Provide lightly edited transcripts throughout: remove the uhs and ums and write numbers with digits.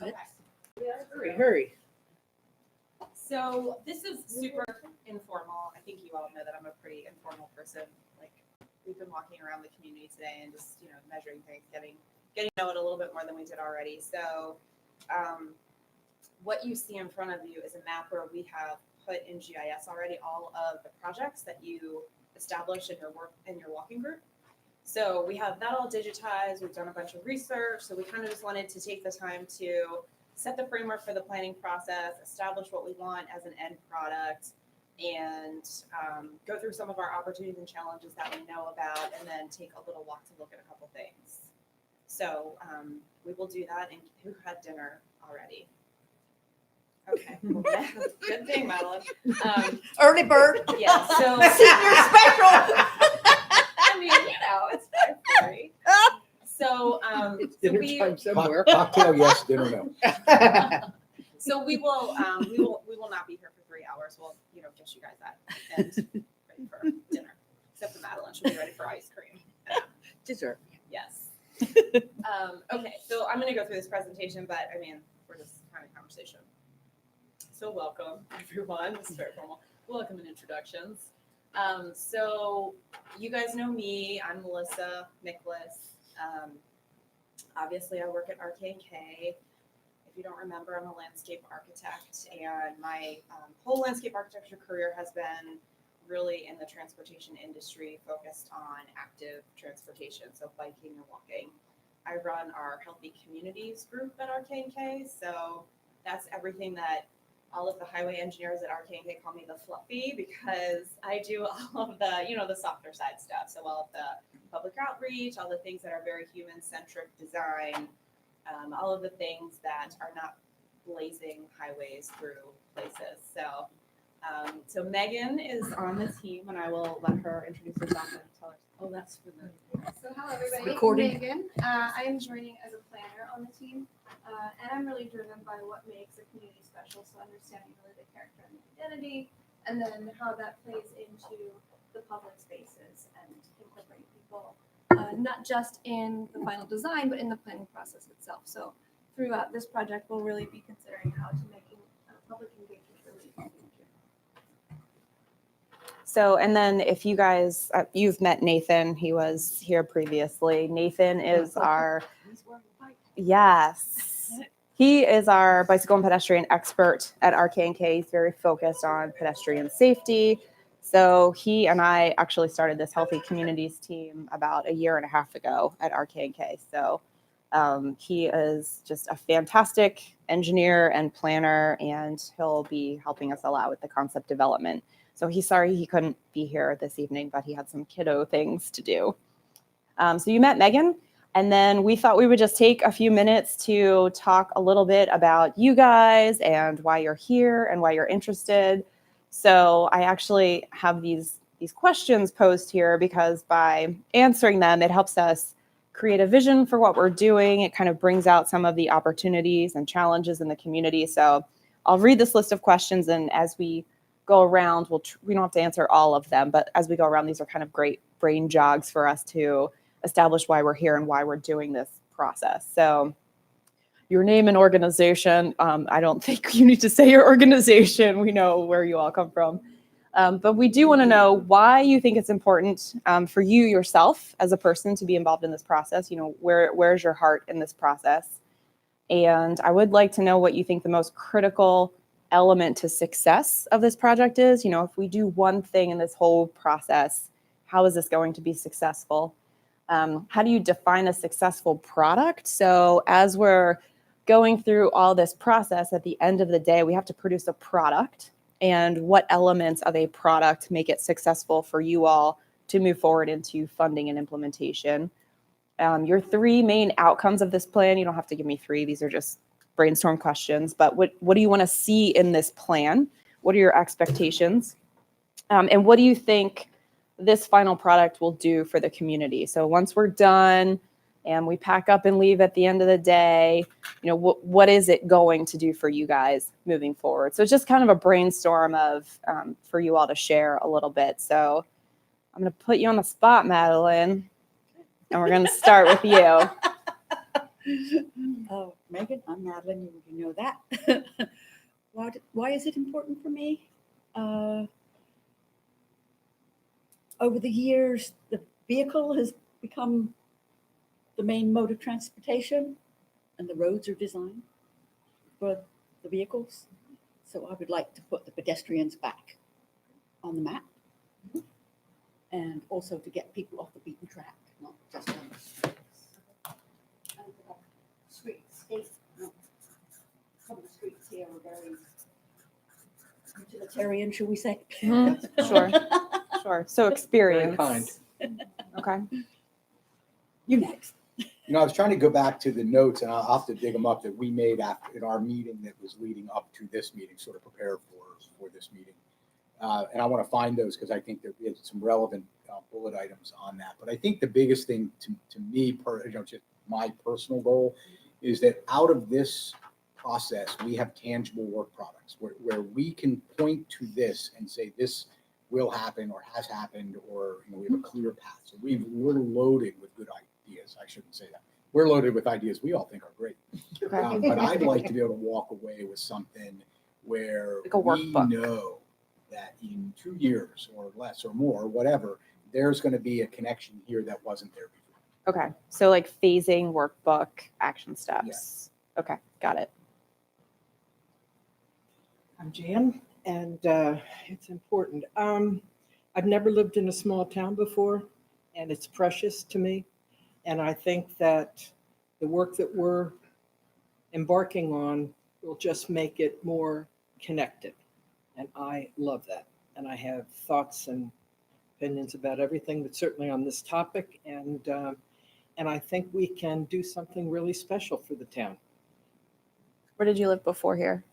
Okay. Hurry. So this is super informal. I think you all know that I'm a pretty informal person. Like we've been walking around the community today and just, measuring things, getting to know it a little bit more than we did already. So what you see in front of you is a map where we have put in GIS already all of the projects that you establish in your walking group. So we have that all digitized. We've done a bunch of research. So we kind of just wanted to take the time to set the framework for the planning process, establish what we want as an end product, and go through some of our opportunities and challenges that we know about, and then take a little walk to look at a couple things. So we will do that. And who had dinner already? Okay, good thing, Madeline. Early bird. Yeah, so Senior special. I mean, it's 5:30. So It's dinner time somewhere. Cocktail, yes. Dinner, no. So we will not be here for 3 hours. We'll get you guys that and ready for dinner. Except for Madeline, she'll be ready for ice cream. Dessert. Yes. Okay, so I'm going to go through this presentation, but I mean, we're just having a conversation. So welcome, everyone. This is very formal. Welcome and introductions. So you guys know me. I'm Melissa Nicholas. Obviously, I work at RK&K. If you don't remember, I'm a landscape architect, and my whole landscape architecture career has been really in the transportation industry, focused on active transportation, so biking and walking. I run our Healthy Communities group at RK&K, so that's everything that all of the highway engineers at RK&K call me the fluffy, because I do all of the, the softer side stuff. So all of the public outreach, all the things that are very human-centric design, all of the things that are not blazing highways through places. So Megan is on the team, and I will let her introduce herself and tell her. Oh, that's for the. So hello, everybody. Recording. Megan. I'm joining as a planner on the team, and I'm really driven by what makes a community special. So understanding really the character and the identity, and then how that plays into the public spaces and incorporating people, not just in the final design, but in the planning process itself. So throughout this project, we'll really be considering how to make public engagement really easy. So, and then if you guys, you've met Nathan, he was here previously. Nathan is our, yes, he is our bicycle and pedestrian expert at RK&K. He's very focused on pedestrian safety. So he and I actually started this Healthy Communities team about 1.5 years ago at RK&K. So he is just a fantastic engineer and planner, and he'll be helping us a lot with the concept development. So he's sorry he couldn't be here this evening, but he had some kiddo things to do. So you met Megan, and then we thought we would just take a few minutes to talk a little bit about you guys and why you're here and why you're interested. So I actually have these questions posed here because by answering them, it helps us create a vision for what we're doing. It kind of brings out some of the opportunities and challenges in the community. So I'll read this list of questions, and as we go around, we don't have to answer all of them, but as we go around, these are kind of great brain jogs for us to establish why we're here and why we're doing this process. So your name and organization, I don't think you need to say your organization. We know where you all come from. But we do want to know why you think it's important for you yourself as a person to be involved in this process. Where's your heart in this process? And I would like to know what you think the most critical element to success of this project is. If we do one thing in this whole process, how is this going to be successful? How do you define a successful product? So as we're going through all this process, at the end of the day, we have to produce a product, and what elements of a product make it successful for you all to move forward into funding and implementation. Your 3 main outcomes of this plan, you don't have to give me 3, these are just brainstorm questions, but what do you want to see in this plan? What are your expectations? And what do you think this final product will do for the community? So once we're done and we pack up and leave at the end of the day, what is it going to do for you guys moving forward? So it's just kind of a brainstorm of for you all to share a little bit. So I'm going to put you on the spot, Madeline, and we're going to start with you. Megan, I'm Madeline, you know that. Why is it important for me? Over the years, the vehicle has become the main mode of transportation, and the roads are designed for the vehicles. So I would like to put the pedestrians back on the map, and also to get people off the beaten track, not just on the streets. And streets, some of the streets here are very utilitarian, shall we say? Mhm. Sure. Sure. So experience. kind. Okay. You next. You know, I was trying to go back to the notes, and I'll have to dig them up, that we made after in our meeting that was leading up to this meeting, sort of prepare for this meeting. And I want to find those because I think there is some relevant bullet items on that. But I think the biggest thing to me, just my personal goal, is that out of this process, we have tangible work products where we can point to this and say this will happen or has happened, or we have a clear path. So we're loaded with good ideas. I shouldn't say that. We're loaded with ideas we all think are great. Okay. But I'd like to be able to walk away with something where Like a we workbook. know that in 2 years or less or more, whatever, there's going to be a connection here that wasn't there before. Okay. So like phasing, workbook, action steps. Okay. Got it. I'm Jan, and it's important. I've never lived in a small town before, and it's precious to me. And I think that the work that we're embarking on will just make it more connected. And I love that. And I have thoughts and opinions about everything, but certainly on this topic. And I think we can do something really special for the town. Where did you live before here?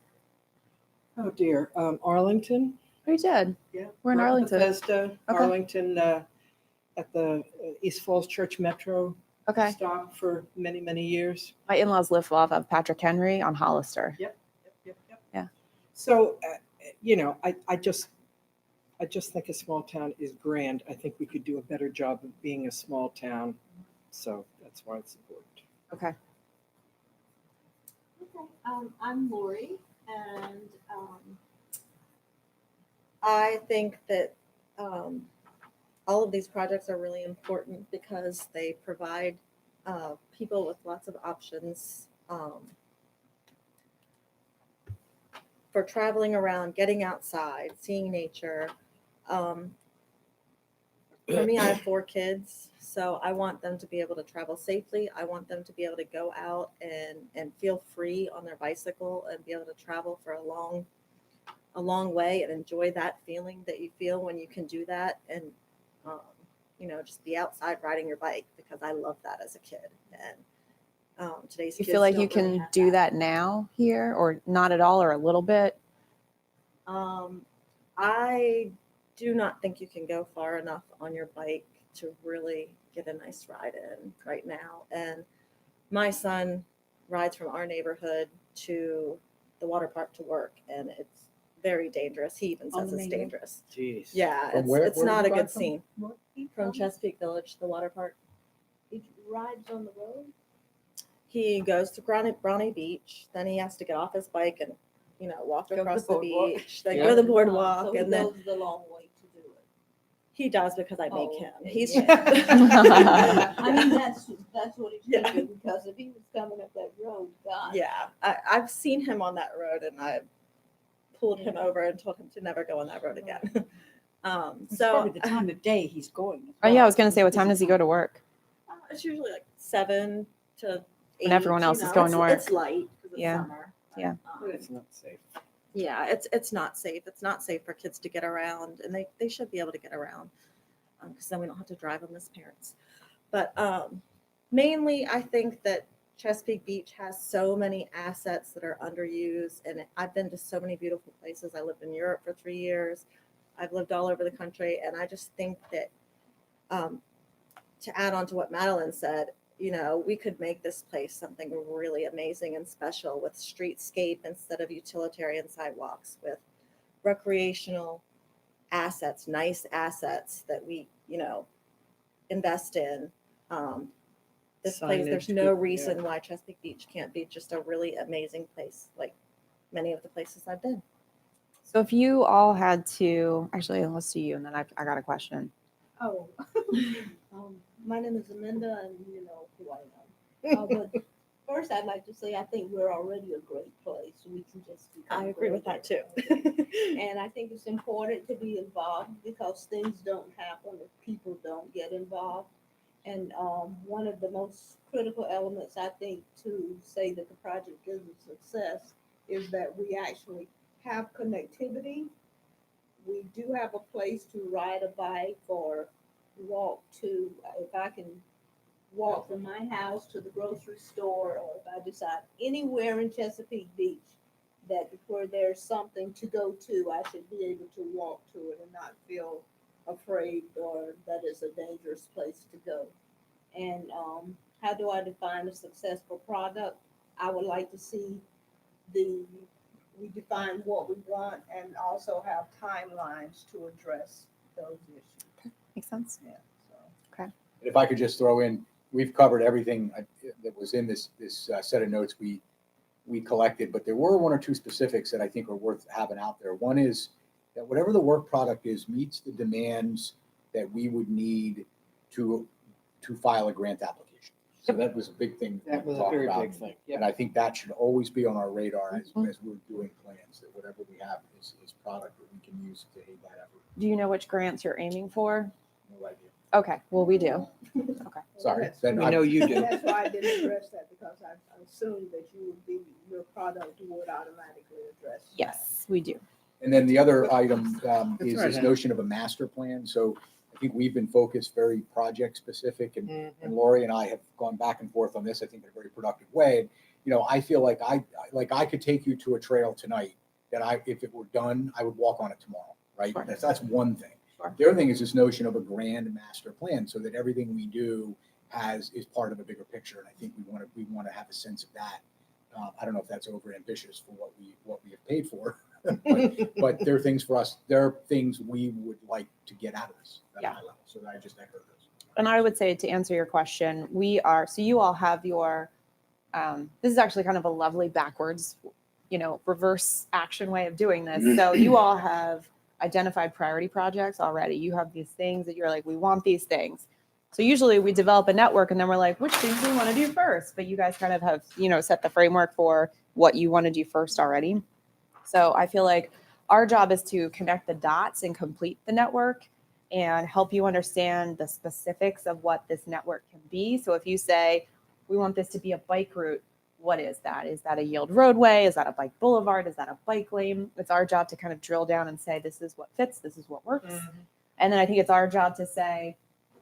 Oh dear, Arlington. Oh, you did. Yeah, We're in Arlington. Bethesda, Okay. Arlington, at the East Falls Church Metro Okay. stop for many, many years. My in-laws live off of Patrick Henry on Hollister. Yep. Yeah. So, I just think a small town is grand. I think we could do a better job of being a small town. So that's why it's important. Okay. Okay, I'm Lori, and I think that all of these projects are really important because they provide people with lots of options for traveling around, getting outside, seeing nature. For me, I have 4 kids, so I want them to be able to travel safely. I want them to be able to go out and feel free on their bicycle and be able to travel for a long way and enjoy that feeling that you feel when you can do that, and just be outside riding your bike, because I love that as a kid. And today's You kids feel like you don't really can have do that now here, or not at all, or a little bit? I do not think you can go far enough on your bike to really get a nice ride in right now. And my son rides from our neighborhood to the water park to work, and it's very dangerous. He even On says the it's main road? dangerous. Jeez. Yeah, From it's where it's do not you a ride good from? scene. From Chesapeake Village to the water park. He rides on the road. He goes to Brownie Beach, then he has to get off his bike and walk Go to across the the boardwalk. beach, then Yeah. go to the boardwalk, So he and then goes the long way to do it. he does because I make Oh, him. okay, He's yeah. I mean, that's what he should Yeah. do, because if he was coming up that road, God. yeah. I've seen him on that road, and I pulled him over and told him to never go on that road again. It's So probably the time of day he's going. as Oh yeah, I well. was gonna say, what time does he go to work? it's usually like 7 to 8. When everyone else is going to work. It's light because it's Yeah. summer. Yeah. It's not safe. Yeah, it's not safe. It's not safe for kids to get around, and they should be able to get around, because then we don't have to drive them as parents. But mainly, I think that Chesapeake Beach has so many assets that are underused, and I've been to so many beautiful places. I lived in Europe for 3 years. I've lived all over the country, and I just think that to add on to what Madeline said, we could make this place something really amazing and special, with streetscape instead of utilitarian sidewalks, with recreational assets, nice assets that we, invest in, this place, there's Signage, no good, reason why Chesapeake Beach can't be just a really amazing place, like many of the places I've been. So if you all had to, actually, let's see you, and then I got a question. Oh, my name is Amanda, and you know who I am. But first, I'd like to say I think we're already a great place. We can just become I agree with greater. that too. And I think it's important to be involved because things don't happen if people don't get involved. And one of the most critical elements, I think, to say that the project is a success is that we actually have connectivity. We do have a place to ride a bike or walk to, if I can walk from my house to the grocery store, or if I decide anywhere in Chesapeake Beach that where there's something to go to, I should be able to walk to it and not feel afraid or that it's a dangerous place to go. And how do I define a successful product? I would like to see we define what we want and also have timelines to address those issues. Makes sense? Yeah, so. And if I could just throw in, we've covered everything that was in this set of notes we collected, but there were one or two specifics that I think are worth having out there. One is that whatever the work product is meets the demands that we would need to file a grant application. So that was a big thing That we was a talked very about. big thing. Yep. And I think that should always be on our radar as Mhm. we're doing plans, that whatever we have is product that we can use to aid that effort. Do you know which grants you're aiming for? No idea. Okay, well, we do. Sorry. Then We I- know you do. That's why I didn't address that, because I assumed that your product would automatically address. that. Yes, we do. And then the other item is right, this Hannah. notion of a master plan. So I think we've been focused very project specific, and Mhm. Lori and I have gone back and forth on this, I think in a very productive way. You know, I feel like I could take you to a trail tonight that if it were done, I would walk on it tomorrow, right? Sure. That's one thing. Sure. The other thing is this notion of a grand master plan, so that everything we do is part of a bigger picture. And I think we want to have a sense of that. I don't know if that's over ambitious for what we have paid for, but there are things for us. There are things we would like to get out of this at a Yeah. high level. So I just echo those. And I would say, to answer your question, so you all have your, this is actually kind of a lovely backwards, reverse action way of doing this. So you all have identified priority projects already. You have these things that you're like, we want these things. So usually we develop a network and then we're like, which things do we want to do first? But you guys kind of have, set the framework for what you want to do first already. So I feel like our job is to connect the dots and complete the network and help you understand the specifics of what this network can be. So if you say, we want this to be a bike route, what is that? Is that a yield roadway? Is that a bike boulevard? Is that a bike lane? It's our job to kind of drill down and say, this is what fits, this is what works. And then I think it's our job to say,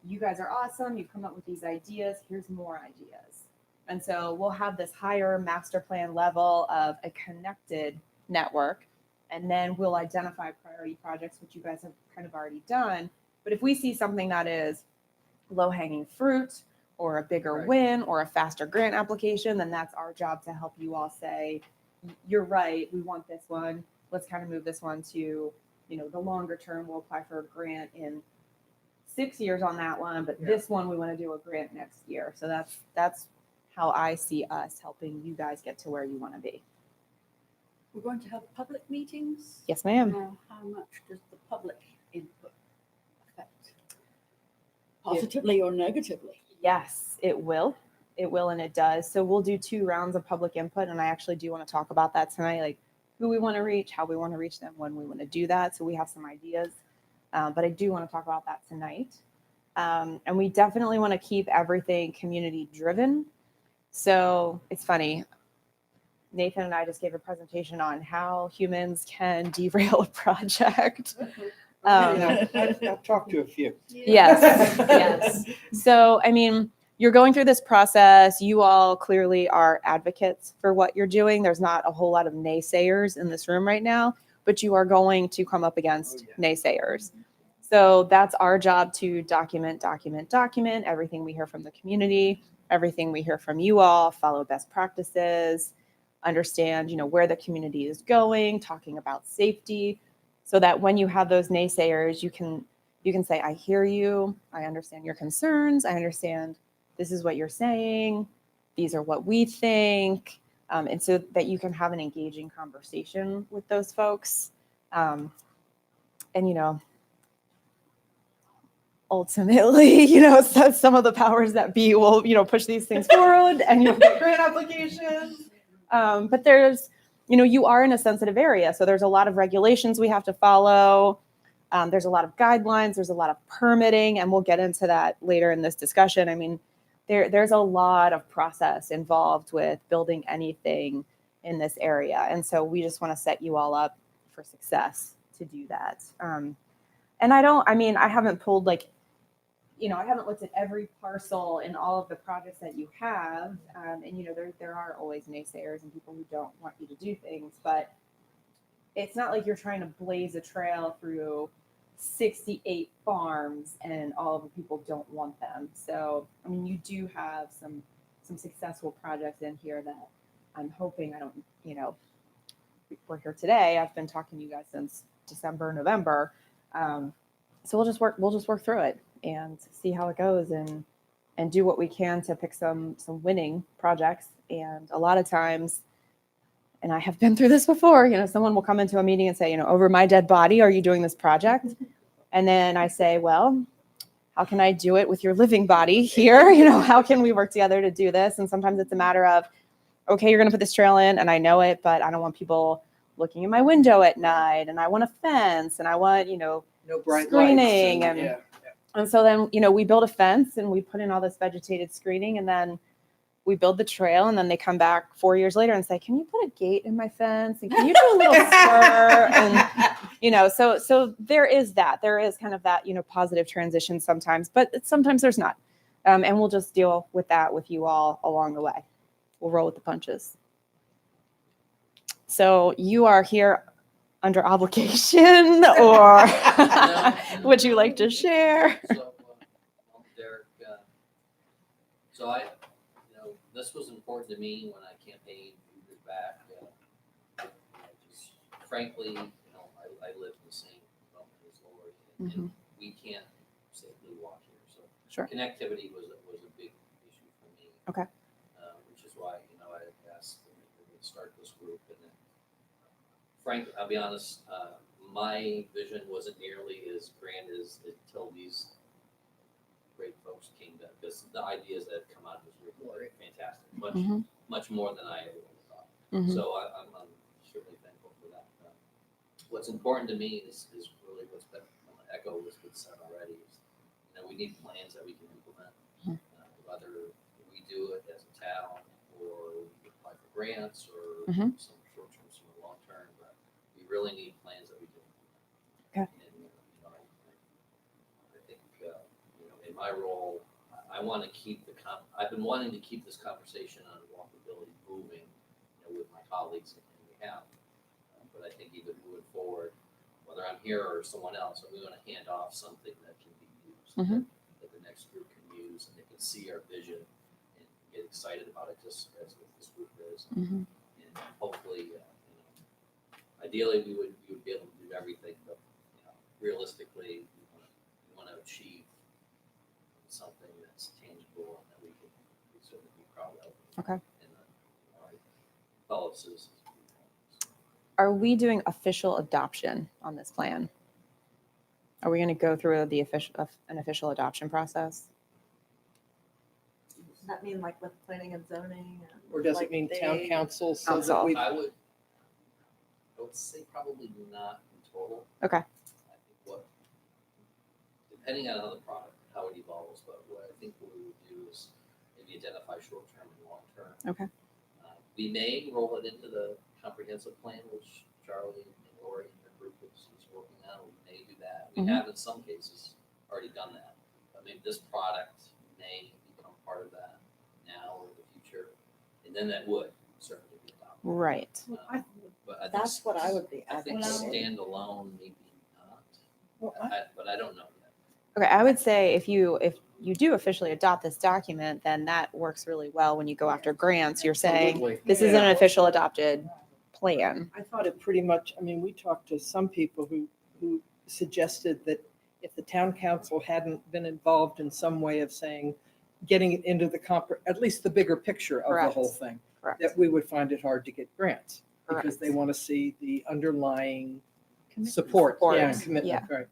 you guys are awesome, you've come up with these ideas, here's more ideas. And so we'll have this higher master plan level of a connected network, and then we'll identify priority projects, which you guys have kind of already done. But if we see something that is low-hanging fruit or a bigger Right. win or a faster grant application, then that's our job to help you all say, you're right, we want this one, let's kind of move this one to, the longer term, we'll apply for a grant in 6 years on that one, but this one we want to do a grant next year. So that's how I see us helping you guys get to where you want to be. We're going to have public meetings. Yes, ma'am. Now, how much does the public input affect? Positively or negatively? Yes, it will. It will, and it does. So we'll do 2 rounds of public input, and I actually do want to talk about that tonight, like who we want to reach, how we want to reach them, when we want to do that. So we have some ideas, but I do want to talk about that tonight. And we definitely want to keep everything community driven. So it's funny. Nathan and I just gave a presentation on how humans can derail a project. Yeah, I've talked to a few. Yes, yes. So, you're going through this process. You all clearly are advocates for what you're doing. There's not a whole lot of naysayers in this room right now, but you are going to come up against naysayers. So that's our job, to document everything we hear from the community, everything we hear from you all, follow best practices, understand, where the community is going, talking about safety, so that when you have those naysayers, you can say, I hear you, I understand your concerns, I understand this is what you're saying, these are what we think, and so that you can have an engaging conversation with those folks. And, you know, ultimately, you know, some of the powers that be will, you know, push these things forward and you'll get grant applications. But there's, you know, you are in a sensitive area. So there's a lot of regulations we have to follow. There's a lot of guidelines. There's a lot of permitting, and we'll get into that later in this discussion. I mean, there's a lot of process involved with building anything in this area. And so we just want to set you all up for success to do that. And I haven't pulled like, you know, I haven't looked at every parcel in all of the projects that you have. And, you know, there are always naysayers and people who don't want you to do things, but it's not like you're trying to blaze a trail through 68 farms and all of the people don't want them. So, I mean, you do have some successful projects in here that I'm hoping we're here today. I've been talking to you guys since December, November. So we'll just work through it and see how it goes and do what we can to pick some winning projects. And a lot of times, and I have been through this before, you know, someone will come into a meeting and say, you know, over my dead body, are you doing this project? And then I say, well, how can I do it with your living body here? You know, how can we work together to do this? And sometimes it's a matter of, okay, you're going to put this trail in and I know it, but I don't want people looking in my window at night, and I want a fence, and I want, you know, No bright screening. lights. And and so then, you know, we build a fence and we put in all this vegetated screening, and then we build the trail, and then they come back 4 years later and say, can you put a gate in my fence? And can you do a little spur? And, you know, so there is kind of that, you know, positive transition sometimes, but sometimes there's not. And we'll just deal with that with you all along the way. We'll roll with the punches. So you are here under obligation, or would you like to share? So, Derek, this was important to me when I campaigned years back. Frankly, I live in the same development as Lori, and we can't safely walk here. So Sure. connectivity was a big issue for me. Okay. Which is why, I asked them to start this group. And then, frankly, I'll be honest, my vision wasn't nearly as grand as until these great folks came to, because the ideas that have come out of this group were fantastic, much more than I ever would have thought. So I'm certainly thankful for that. What's important to me is really what's been, I'm gonna echo what's been said already, is we need plans that we can implement, whether we do it as a town or we apply for grants or some short-term, some long-term, but we really need plans that we can implement. Okay. And, I think, in my role, I want to keep I've been wanting to keep this conversation on walkability moving, with my colleagues, and we have. But I think even moving forward, whether I'm here or someone else, we want to hand off something that can be used, that the next group can use, and they can see our vision and get excited about it, just as this group is. And hopefully, ideally, we would be able to do everything, but realistically, we want to achieve something that's tangible and that we can certainly be proud of. Okay. And our fellow citizens. Are we doing official adoption on this plan? Are we going to go through an official adoption process? Does that mean like with planning and zoning? Or does it mean town council so that we? I would say probably not in total. Okay. I think depending on how it evolves, but what I think what we would do is maybe identify short-term and long-term. Okay. We may roll it into the comprehensive plan, which Charlie and Lori and their group is working on. We may do that. We have in some cases already done that. But maybe this product may become part of that now or in the future. And then that would certainly be adopted. Right. But I think That's what I would be I think advocating. standalone, maybe not. Well, But I don't know yet. Okay. I would say if you do officially adopt this document, then that works really well when you go after grants. You're saying Absolutely. this is an official adopted plan. I thought it pretty much, we talked to some people who suggested that if the town council hadn't been involved in some way of saying, getting it into at least the bigger picture of the Correct. whole thing, Correct. that we would find it hard to get grants because they Correct. want to see the underlying Commitment. support. Support. Yeah, and commitment, right.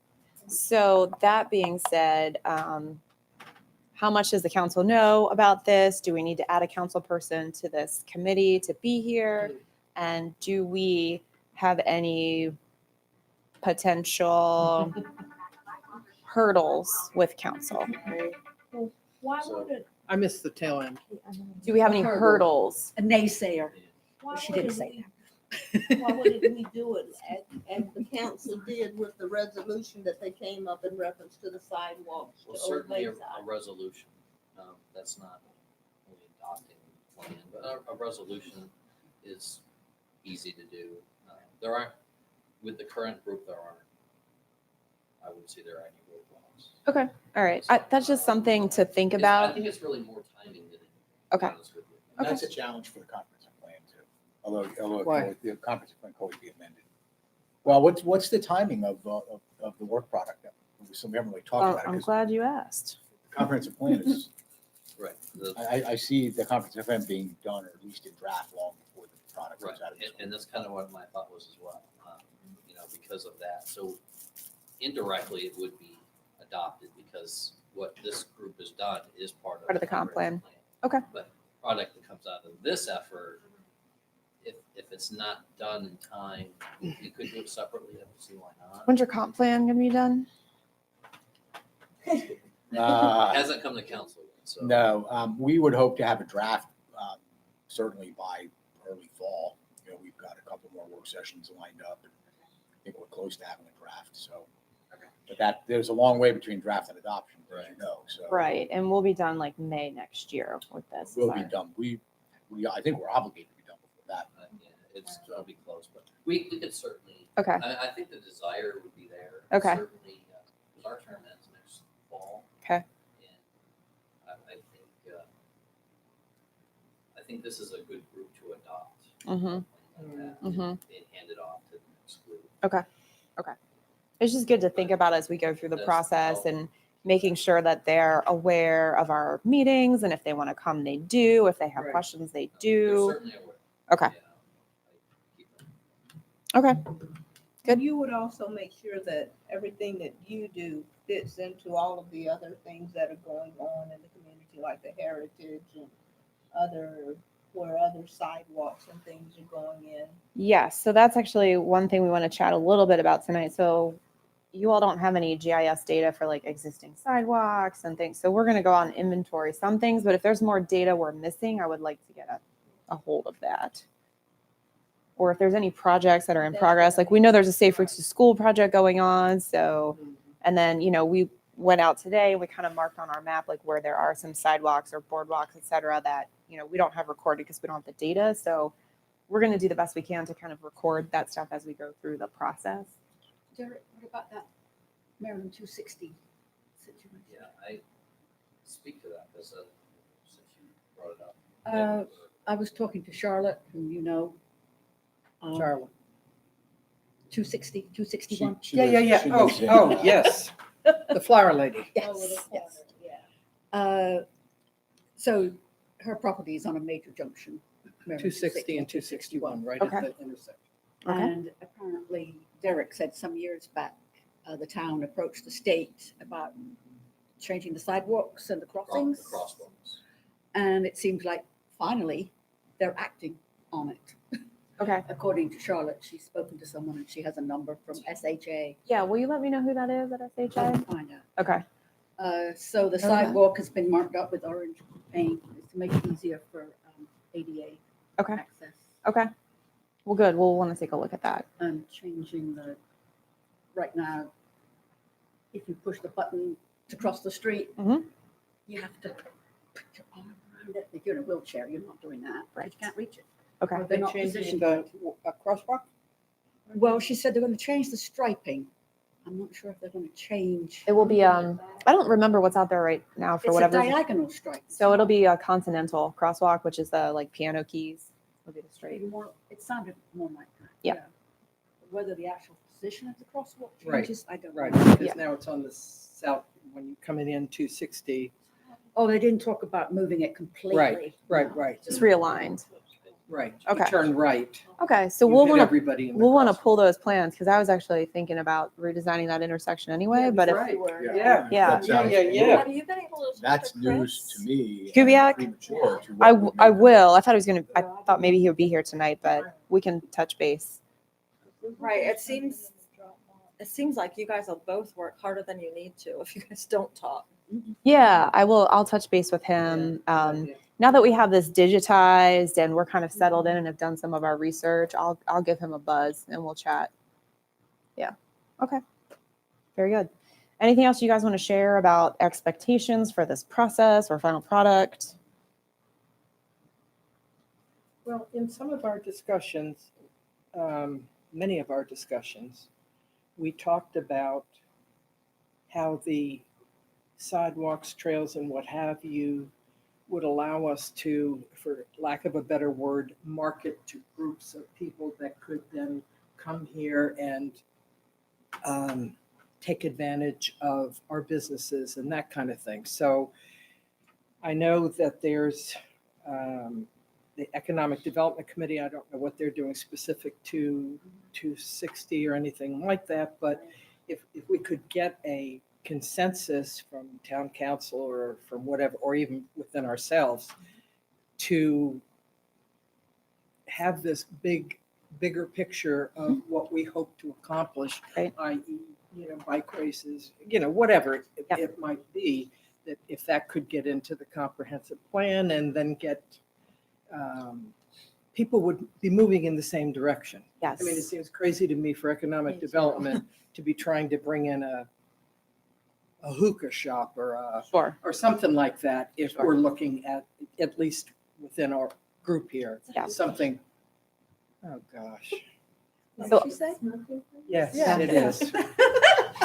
So that being said, how much does the council know about this? Do we need to add a council person to this committee to be here? And do we have any potential hurdles with council? Why So- would it, I missed the tail end. Do we have any A hurdle. hurdles? a naysayer? Why She didn't wouldn't say we- Why wouldn't we do it as the council did with the resolution that they came up in reference to the sidewalks? Well, to Old certainly a Lakeside? resolution, that's not really adopting a plan, but a resolution is easy to do. There aren't, with the current group, I would say there are any roadblocks. Okay, all right. That's just something to think I about. think it's really more timing than anything. Okay. to be honest with you. And that's a challenge for the comprehensive plan too, although Why? the comprehensive plan can always be amended. Well, what's the timing of the work product? So we haven't really talked Well, about it I'm because glad you asked. the comprehensive plan is, Right, I see the comprehensive plan being done, or at least in draft, long before the product right, comes out of this. and that's kind of what my thought was as well, because of that. So indirectly, it would be adopted because what this group has done is part Part of the comp comprehensive plan. Okay. But product that comes out of this effort, if it's not done in time, you could do it separately, I don't see why not. When's your comp plan gonna be done? It hasn't come to council yet, so. No, we would hope to have a draft, certainly by early fall. You know, we've got a couple more work sessions lined up, and I think we're close to having a draft, so. But there's a long way between draft and adoption, as you know, so. Right, and we'll be done like May next year with this. We'll be done. I think we're obligated to be done before that. Yeah, it'll be close, but we could certainly, Okay, I think the desire would be there. Okay. Certainly, because our term ends next fall. Okay. And I think this is a good group to adopt. Mhm. Like that, Mhm. and hand it off to the next group. it's just good to think about as we go through the That's process helpful. and making sure that they're aware of our meetings, and if they want to come, they do. If they have Right. questions, they They're do. certainly aware. Okay. Yeah. I keep them- Okay, And you would also make sure that everything that you do fits into all of the other things that are going on in the community, like the heritage and where other sidewalks and things are going in. yes. So that's actually one thing we want to chat a little bit about tonight. So you all don't have any GIS data for like existing sidewalks and things. So we're going to go on inventory some things, but if there's more data we're missing, I would like to get a hold of that. Or if there's any projects that are in progress, like we know there's a Safe Routes to School project going on. So, and then, we went out today, we kind of marked on our map, like where there are some sidewalks or boardwalks, et cetera, that, we don't have recorded because we don't have the data. So we're going to do the best we can to kind of record that stuff as we go through the process. Derek, what about that Maryland 260 situation? Yeah, I speak to that because since you brought it up. I was talking to Charlotte, who you know. Charlotte. 260, 261. She Yeah. lives in, Oh, yes. The flower lady. Over the Yes, corner, yes. yeah. So her property is on a major junction. Maryland 260 and 261, right Okay. at the intersection. Okay. And apparently Derek said some years back, the town approached the state about changing the sidewalks and the crossings. The crosswalks. And it seems like finally they're acting on it. Okay. According to Charlotte, she's spoken to someone and she has a number from SHA. Yeah. Will you let me know who that is at I'll SHI? find out. Okay. So the Okay. sidewalk has been marked up with orange paint to make it easier for ADA Okay. access. Okay. Well, good. We'll want to take a look at that. And changing right now, if you push the button to cross the street, Mhm. you have to put your arm around it. If you're in a wheelchair, you're not doing that. Right. You can't reach it. Okay. They're They not changing positioned. the crosswalk? Well, she said they're going to change the striping. I'm not sure if they're going to change. It will be, I don't remember what's out there right now for It's a whatever. reason. diagonal stripe. So it'll be a continental crosswalk, which is the like piano keys. Will be the straight. It sounded more like that. Yeah. Whether the actual position of the crosswalk Right, changes, I don't Right, know. because now it's on the south, when you're coming in 260, Oh, they didn't talk about moving it completely. Right. Just realigned. Right. Okay. Turn right. Okay, so You we'll hit want to everybody in the we'll want to crosswalk. pull those plans because I was actually thinking about redesigning that intersection anyway. Yeah, but if right. Yeah. Yeah. That sounds- Yeah. Have you been able to? talk That's to news Chris? to me. Kubiak? and premature to I what we I may- will. I thought he was gonna. I thought maybe he would be here tonight, but we can touch base. Right, it seems like you guys will both work harder than you need to if you guys don't talk. Yeah, I will. I'll touch base with him. Now that we have this digitized and we're kind of settled in and have done some of our research, I'll give him a buzz and we'll chat. Yeah. Okay. Very good. Anything else you guys want to share about expectations for this process or final product? Well, in some of our discussions, many of our discussions, we talked about how the sidewalks, trails, and what have you would allow us to, for lack of a better word, market to groups of people that could then come here and take advantage of our businesses and that kind of thing. So I know that there's the Economic Development Committee. I don't know what they're doing specific to 260 or anything like that, but if we could get a consensus from town council or from whatever, or even within ourselves, to have this bigger picture of what we hope to accomplish, Right. i.e., bike races, whatever Yep. it might be, that if that could get into the comprehensive plan and then get, people would be moving in the same direction. Yes. I mean, it seems crazy to me for economic Me too. development to be trying to bring in a hookah shop Sure. or something like that, if Sure. we're looking at least within our group here, Yeah. something, oh gosh, So- What'd you say? yes, Yeah. it is.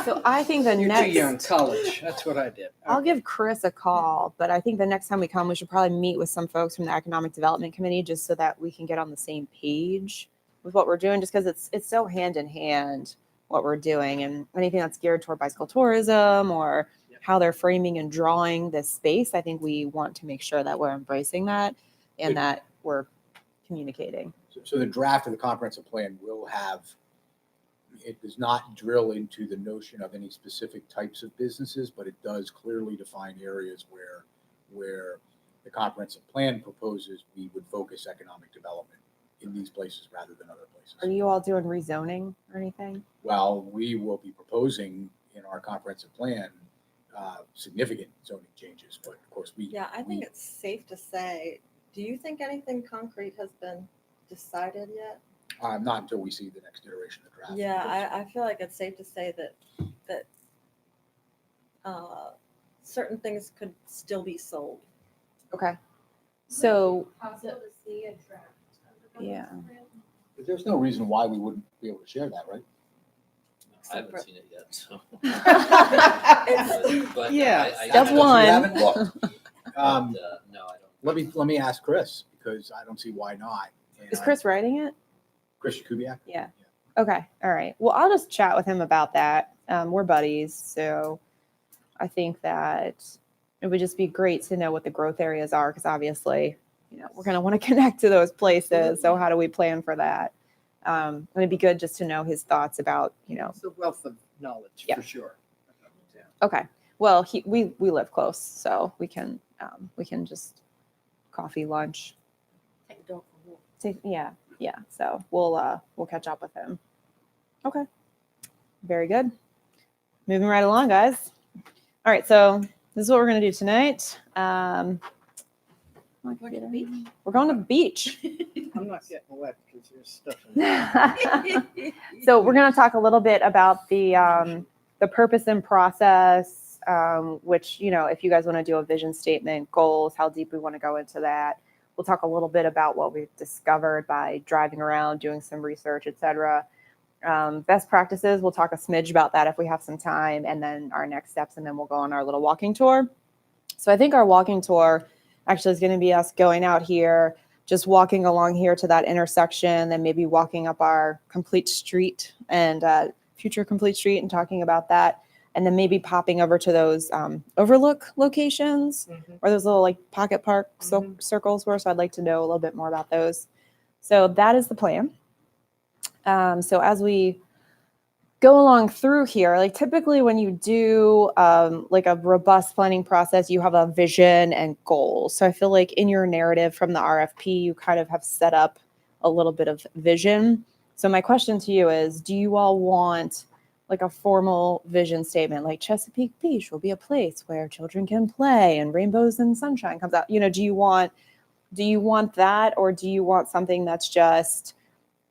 So I think the You're next too young, college, that's what I did. I'll Okay. give Chris a call, but I think the next time we come, we should probably meet with some folks from the Economic Development Committee just so that we can get on the same page with what we're doing, just because it's so hand in hand what we're doing, and anything that's geared toward bicycle tourism or how they're framing and drawing this space. I think we want to make sure that we're embracing that and that we're communicating. So the draft of the comprehensive plan will have, it does not drill into the notion of any specific types of businesses, but it does clearly define areas where the comprehensive plan proposes we would focus economic development in these places rather than other places. Are you all doing rezoning or anything? Well, we will be proposing in our comprehensive plan significant zoning changes, but of course Yeah, I think it's safe to say, do you think anything concrete has been decided yet? not until we see the next iteration of the draft. Yeah, I feel like it's safe to say that certain things could still be sold. Okay. So, Possible to see a draft of the Yeah. plan? There's no reason why we wouldn't be able to share that, right? I haven't seen it yet, so. It's- But Yeah. I- Step I- You one. haven't looked. But, no, I don't. Let me ask Chris, because I don't see why not. And is Chris writing it? Chris Kubiak? Yeah. Okay. All right. Well, I'll just chat with him about that. We're buddies, so I think that it would just be great to know what the growth areas are, because obviously, we're going to want to connect to those places. So how do we plan for that? And it'd be good just to know his thoughts about, It's a wealth of knowledge, Yeah. for sure. Okay. Well, we live close, so we can just coffee, lunch. Take the dog for a walk. Yeah. So we'll catch up with him. Okay. Very good. Moving right along, guys. All right. So this is what we're gonna do tonight. We're going to the beach. I'm not getting wet because there's stuff in there. So we're going to talk a little bit about the purpose and process, which, if you guys want to do a vision statement, goals, how deep we want to go into that. We'll talk a little bit about what we've discovered by driving around, doing some research, etc. Best practices, we'll talk a smidge about that if we have some time, and then our next steps, and then we'll go on our little walking tour. So I think our walking tour actually is going to be us going out here, just walking along here to that intersection, then maybe walking up our complete street and future complete street and talking about that. and then maybe popping over to those overlook locations Mhm. or those little like pocket park circles were. So I'd like to know a little bit more about those. So that is the plan. So as we go along through here, like typically when you do like a robust planning process, you have a vision and goals. So I feel like in your narrative from the RFP, you kind of have set up a little bit of vision. So my question to you is, do you all want like a formal vision statement, like Chesapeake Beach will be a place where children can play and rainbows and sunshine comes out? You know, do you want that, or do you want something that's just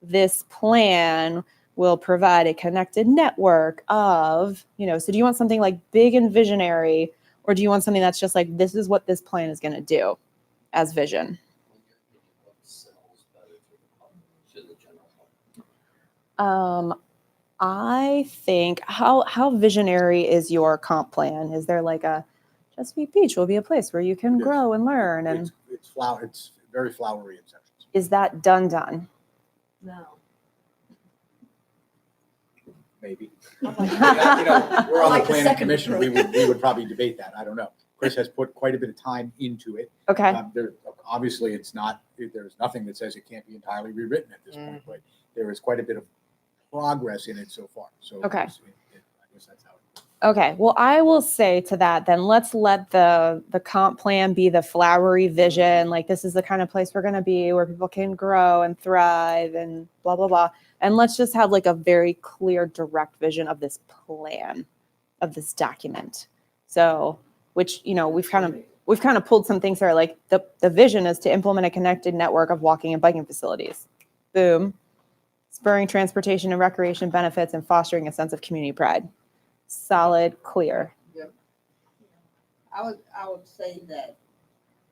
this plan will provide a connected network of, you know, so do you want something like big and visionary, or do you want something that's just like, this is what this plan is going to do as vision? In your opinion, what sells better to the public, to the general public? I think how visionary is your comp plan? Is there like a Chesapeake Beach will be a place where you can It is. grow and learn, and It's very flowery in sections. is that done? No. Maybe. I like You that. know, we're I on like the the planning second commission. approach. We would probably debate that. I don't know. Chris has put quite a bit of time into it. Okay. There, obviously, there's nothing that says it can't be entirely rewritten at this point, but there is quite a bit of progress in it so far. So Okay. I guess that's how it is. Okay, well, I will say to that, then let's let the comp plan be the flowery vision. Like, this is the kind of place we're going to be where people can grow and thrive and blah, blah, blah. And let's just have like a very clear, direct vision of this plan, of this document. So, which, you know, we've kind of pulled some things here. Like the vision is to implement a connected network of walking and biking facilities. Boom. Spurring transportation and recreation benefits and fostering a sense of community pride. Solid, clear. I would say that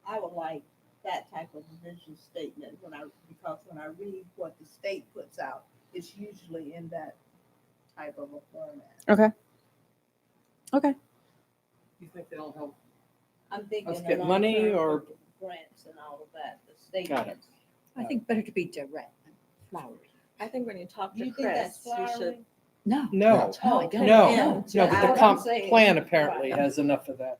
I would like that type of vision statement because when I read what the state puts out, it's usually in that type of a format. Okay. You think that'll help? I'm thinking Let's get money long-term or- grants and all of that, the state. Got it. I think better to be direct than flowery. I think when you talk to You think that's Chris, you should. flowery? No. No, Oh, I Okay, don't. No, yeah, no, that's but the what comp I'm saying. plan apparently Right. has enough of that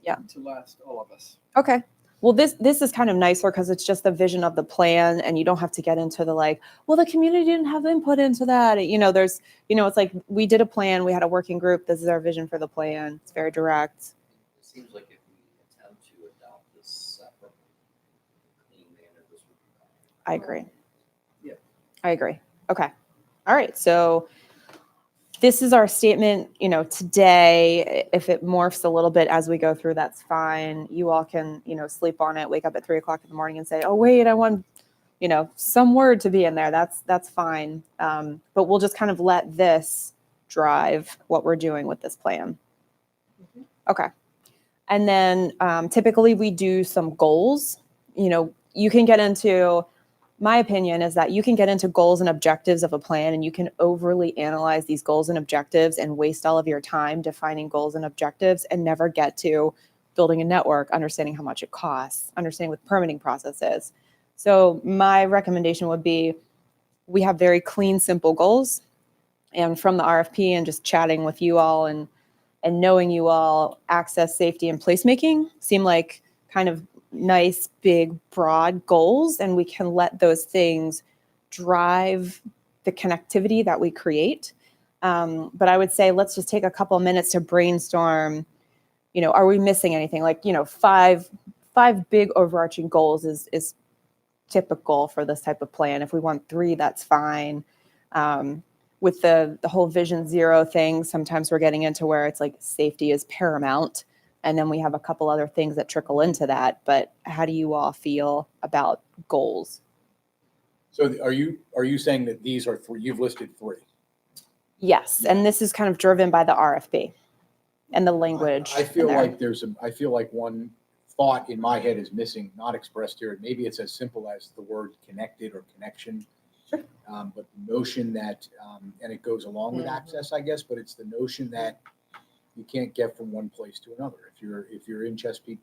Right. to last all of us. Okay. Well, this is kind of nicer because it's just the vision of the plan, and you don't have to get into the like, well, the community didn't have input into that. You know, there's, you know, it's like we did a plan, we had a working group. This is our vision for the plan. It's very direct. It seems like if we attempt to adopt this separately, in a clean manner, this would be fine. I agree. Yeah. I agree. Okay. All right. So this is our statement, you know, today. If it morphs a little bit as we go through, that's fine. You all can, you know, sleep on it, wake up at 3:00 in the morning and say, oh, wait, I want, you know, some word to be in there. That's fine. But we'll just kind of let this drive what we're doing with this plan. Okay. And then typically we do some goals. You know, you can get into, my opinion is that you can get into goals and objectives of a plan, and you can overly analyze these goals and objectives and waste all of your time defining goals and objectives and never get to building a network, understanding how much it costs, understanding what the permitting process is. So my recommendation would be we have very clean, simple goals. And from the RFP and just chatting with you all and knowing you all, access, safety, and placemaking seem like kind of nice, big, broad goals, and we can let those things drive the connectivity that we create. But I would say let's just take a couple of minutes to brainstorm, you know, are we missing anything? Like, you know, five big overarching goals is typical for this type of plan. If we want 3, that's fine. With the whole Vision Zero thing, sometimes we're getting into where it's like safety is paramount. And then we have a couple other things that trickle into that. But how do you all feel about goals? So are you saying that these are 3? You've listed 3. Yes. And this is kind of driven by the RFP and the language. I feel in there. like I feel like one thought in my head is missing, not expressed here. Maybe it's as simple as the word connected or connection. Sure. But the notion that, and it goes along with access, I guess, but it's the notion that you can't get from one place to another. If you're in Chesapeake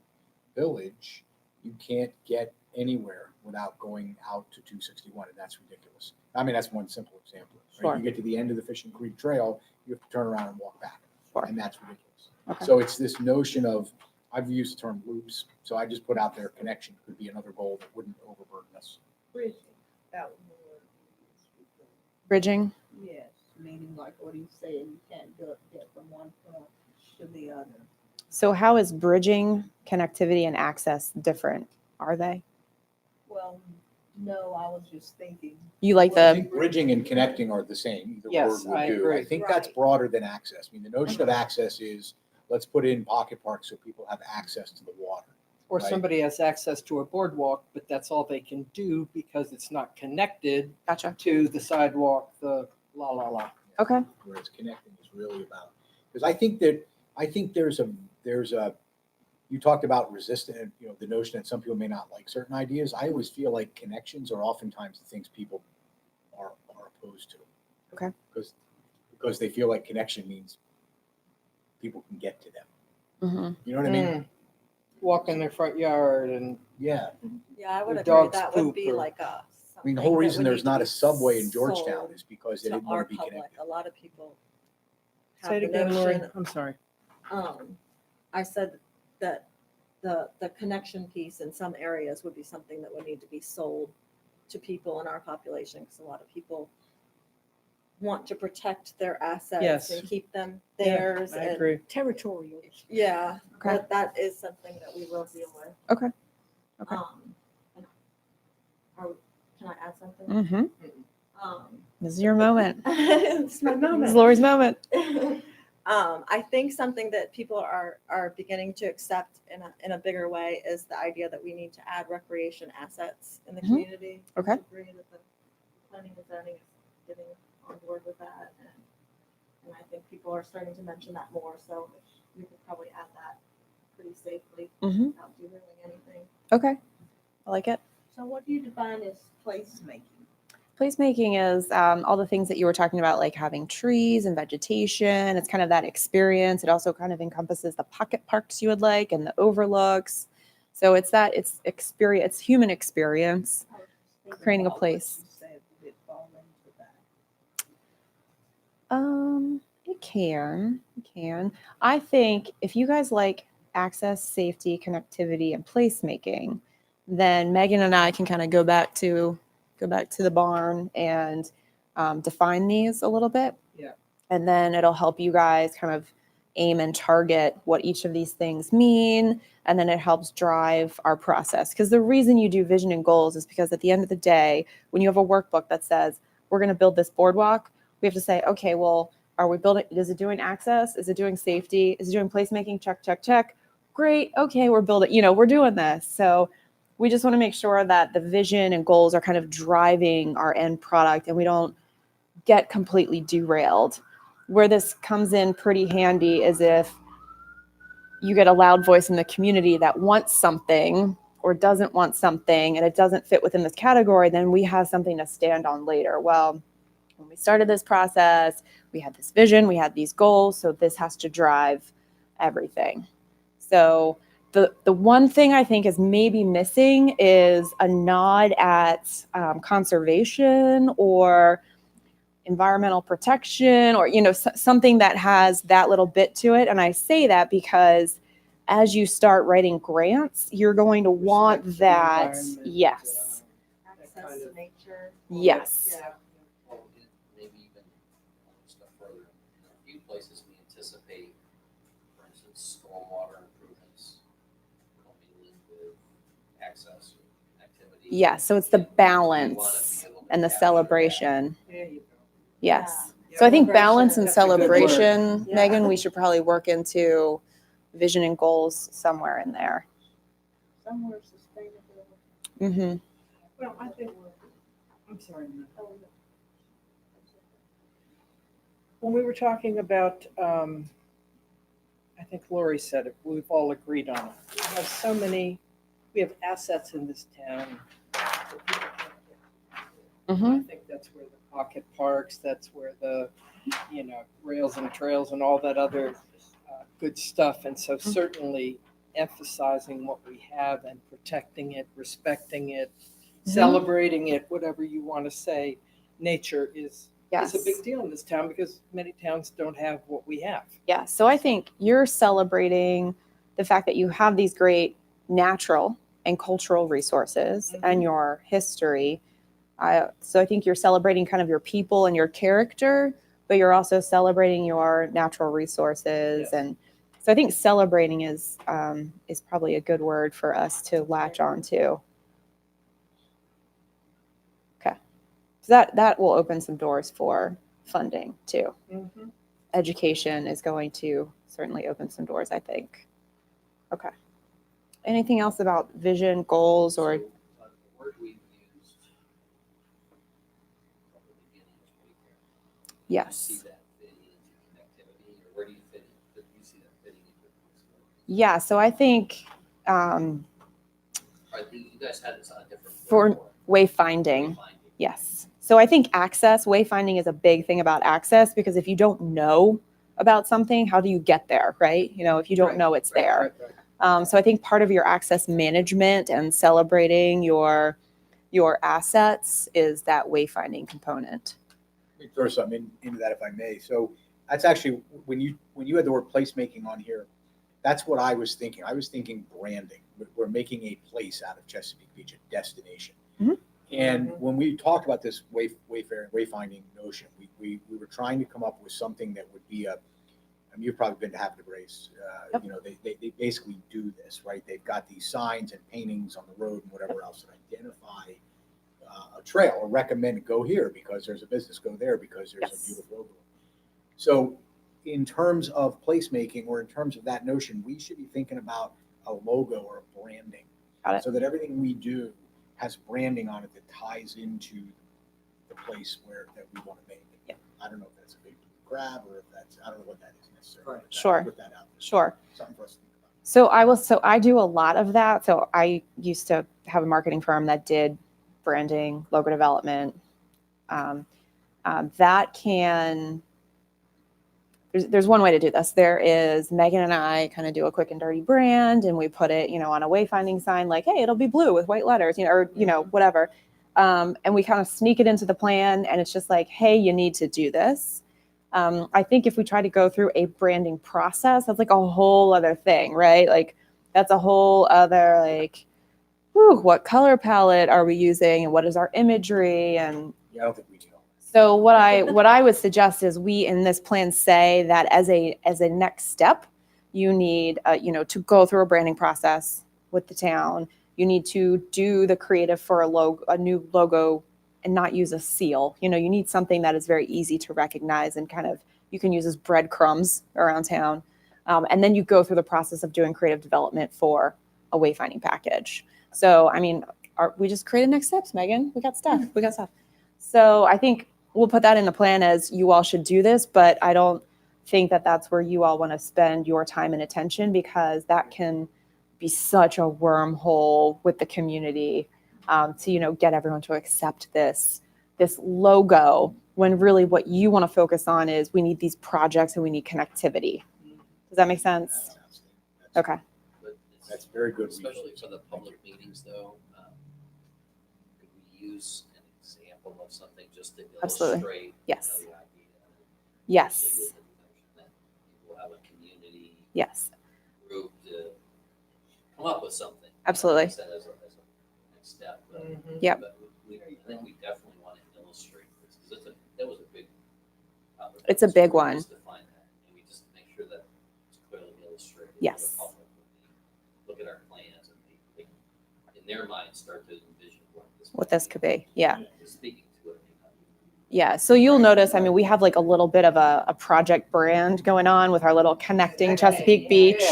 Village, you can't get anywhere without going out to 261, and that's ridiculous. I mean, that's one simple example. Right? Sure. You get to the end of the Fishing Creek Trail, you have to turn around and walk back. For. And that's ridiculous. Okay. So it's this notion of, I've used the term loops, so I just put out there connection could be another goal that wouldn't overburden us. Bridging, that was the word. Bridging. Yes, meaning like what he's saying, you can't get from one point to the other. So how is bridging, connectivity, and access different? Are they? Well, no, I was just thinking. You like I the think bridging and connecting are the same. Either Yes, word would I do. I agree. think that's Right. broader than access. I mean, the notion of access is, let's put in pocket parks so people have access to the water. Or Right. somebody has access to a boardwalk, but that's all they can do because it's not connected gotcha. to the sidewalk, the la la la. Okay. Whereas connecting is really about, because I think there's a, you talked about resistant, the notion that some people may not like certain ideas. I always feel like connections are oftentimes the things people are opposed to. Okay. Because they feel like connection means people can get to them. Mm-hmm. You know what I mean? Walk in their front yard and Yeah. Yeah, I would Their agree. dogs That would poop be or- like a. I mean, the something whole that reason would there's need to not be a subway in Georgetown sold is because they to didn't our want to be public. connected. A lot of people say have it the again, Lori. notion. I'm sorry. I said that the connection piece in some areas would be something that would need to be sold to people in our population, because a lot of people want to protect their assets Yes. and keep them Yeah, theirs. I and agree. Territorial. Yeah, Okay. but that is something that we will deal with. Okay. Okay. And can I add something? Mm-hmm. Um, This is your moment. it's my This moment. is Lori's moment. I think something that people are beginning to accept in a bigger way is the idea that we need to add recreation assets in the Mhm. community. Okay. I agree that the planning and zoning is getting on board with that, and I think people are starting to mention that more. So we could probably add that pretty safely Mm-hmm. without doing anything. Okay. I like it. So what do you define as placemaking? Placemaking is all the things that you were talking about, like having trees and vegetation. It's kind of that experience. It also kind of encompasses the pocket parks you would like and the overlooks. So it's experience, it's human experience. I was just thinking Creating a about what place. you said, would it fall into that? It can. It can. I think if you guys like access, safety, connectivity, and placemaking, then Megan and I can kind of go back to the barn and define these a little bit. Yeah. And then it'll help you guys kind of aim and target what each of these things mean. And then it helps drive our process. Because the reason you do vision and goals is because at the end of the day, when you have a workbook that says, we're going to build this boardwalk, we have to say, okay, well, are we building, is it doing access? Is it doing safety? Is it doing placemaking? Check, check, check. Great. Okay, we're building, we're doing this. So we just want to make sure that the vision and goals are kind of driving our end product and we don't get completely derailed. Where this comes in pretty handy is if you get a loud voice in the community that wants something or doesn't want something and it doesn't fit within this category, then we have something to stand on later. Well, when we started this process, we had this vision, we had these goals, so this has to drive everything. So the one thing I think is maybe missing is a nod at conservation or environmental protection or, something that has that little bit to it. And I say that because as you start writing grants, you're going to want Respect for the that. environment, Yes. Access kind to of- nature. Yes. Yeah. Well, maybe even one step further, in a few places we anticipate, for instance, stormwater improvements commingling with access or connectivity. Yes. So it's the And we wanna balance be able to and the capture that. celebration. There you go. Yes. Yeah. So I think balance and That's a good word. celebration, Yeah. Megan, we should probably work into vision and goals somewhere in there. Somewhere sustainable. Mm-hmm. Well, I think, I'm sorry, Matt. Oh, When we were talking about, I think Lori said it, we've all agreed on it. We have assets in this town. that people can't get. Mm-hmm. I think that's where the pocket parks, that's where the, rails and trails and all that other good stuff. And so certainly emphasizing what we have and protecting it, respecting it, celebrating it, whatever you want to say, nature is Yes. It's a big deal in this town because many towns don't have what we have. Yeah. So I think you're celebrating the fact that you have these great natural and cultural resources and your history. So I think you're celebrating kind of your people and your character, but you're also celebrating your natural resources. Yes. And so I think celebrating is probably a good word for us to latch on to. Okay. So that will open some doors for funding too. Mhm. Education is going to certainly open some doors, I think. Okay. Anything else about vision, goals, or So, the word we've used from the beginning is wayfaring. Do you see yes? that fitting into connectivity, or where do you fit it? Do you see that fitting into this? Yeah. So I think You guys had this on a different for word wayfinding, Wayfinding. yes. So I think access, wayfinding is a big thing about access because if you don't know about something, how do you get there, right? If you don't Right, know it's there. Right. So I think part of your access management and celebrating your assets is that wayfinding component. Let me throw something into that if I may. So that's actually, when you had the word placemaking on here, that's what I was thinking. I was thinking branding. We're making a place out of Chesapeake Beach, a destination. Mhm. And when we talked about this wayfinding notion, we were trying to come up with something that would be you've probably been to Havre de Grace. Yep. They basically do this, right? They've got these signs and paintings on the road and whatever else that identify a trail or recommend go here because there's a business, go there because there's Yes. a beautiful logo. So in terms of placemaking or in terms of that notion, we should be thinking about a logo or a branding. Got it. So that everything we do has branding on it that ties into the place that we want to make. Yeah. I don't know if that's a big grab or if I don't know what that is necessarily. Right. But Sure. Put that out there. Sure. Something for us to think about. So I do a lot of that. So I used to have a marketing firm that did branding, logo development. That can. There's one way to do this. There is Megan and I kind of do a quick and dirty brand, and we put it, on a wayfinding sign, like, hey, it'll be blue with white letters, or whatever. And we kind of sneak it into the plan, and it's just like, hey, you need to do this. I think if we try to go through a branding process, that's like a whole other thing, right? Like that's a whole other what color palette are we using, and what is our imagery, and Yeah, I don't think we do. so what I would suggest is we in this plan say that as a next step, you need to go through a branding process with the town. You need to do the creative for a new logo and not use a seal. You need something that is very easy to recognize and kind of you can use as breadcrumbs around town. And then you go through the process of doing creative development for a wayfinding package. So I mean, we just created next steps, Megan. We got stuff. So I think we'll put that in the plan as you all should do this, but I don't think that that's where you all want to spend your time and attention because that can be such a wormhole with the community to get everyone to accept this logo when really what you want to focus on is we need these projects and we need connectivity. Does that make sense? Okay. But That's very good. Especially for the Thank public you. meetings though, could we use an example of something just to Absolutely. illustrate Yes. the idea? Yes. Especially with the notion that people have a community Yes. group to come up with something. Absolutely. As a next step. But, Yep. but I think we definitely want to illustrate this because that was a big topic. It's a big one. Just to find that, and we just make sure that it's clearly illustrated. Yes. For the public when they look at our plans and they in their mind start to envision What this could be. Yeah. Speaking to it. Yeah. So you'll notice, I mean, we have like a little bit of a project brand going on with our little connecting Chesapeake Beach.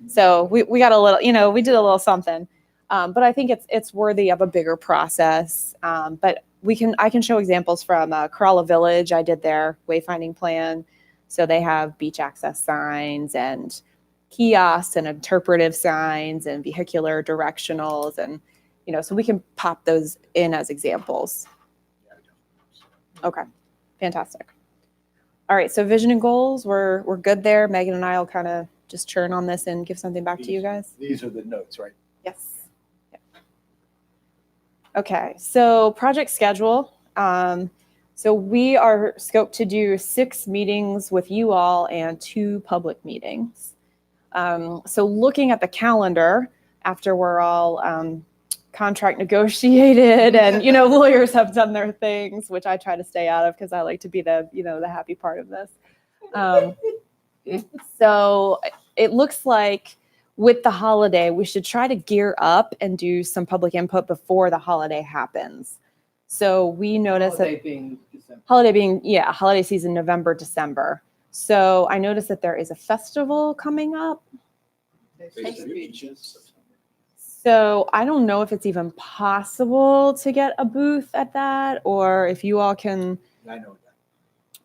So we got a little, we did a little something. But I think it's worthy of a bigger process. But I can show examples from Corolla Village. I did their wayfinding plan. So they have beach access signs and kiosks and interpretive signs and vehicular directionals. And, so we can pop those in as examples. Okay, fantastic. All right, so vision and goals, we're good there. Megan and I will kind of just churn on this and give something back to you guys. These are the notes, right? Yes. Yeah. Okay, so project schedule. So we are scoped to do 6 meetings with you all and 2 public meetings. So looking at the calendar, after we're all contract negotiated and, lawyers have done their things, which I try to stay out of because I like to be the happy part of this. So it looks like with the holiday, we should try to gear up and do some public input before the holiday happens. So we noticed that holiday season, November, December. So I noticed that there is a festival coming up. So I don't know if it's even possible to get a booth at that, or if you all can. I know that.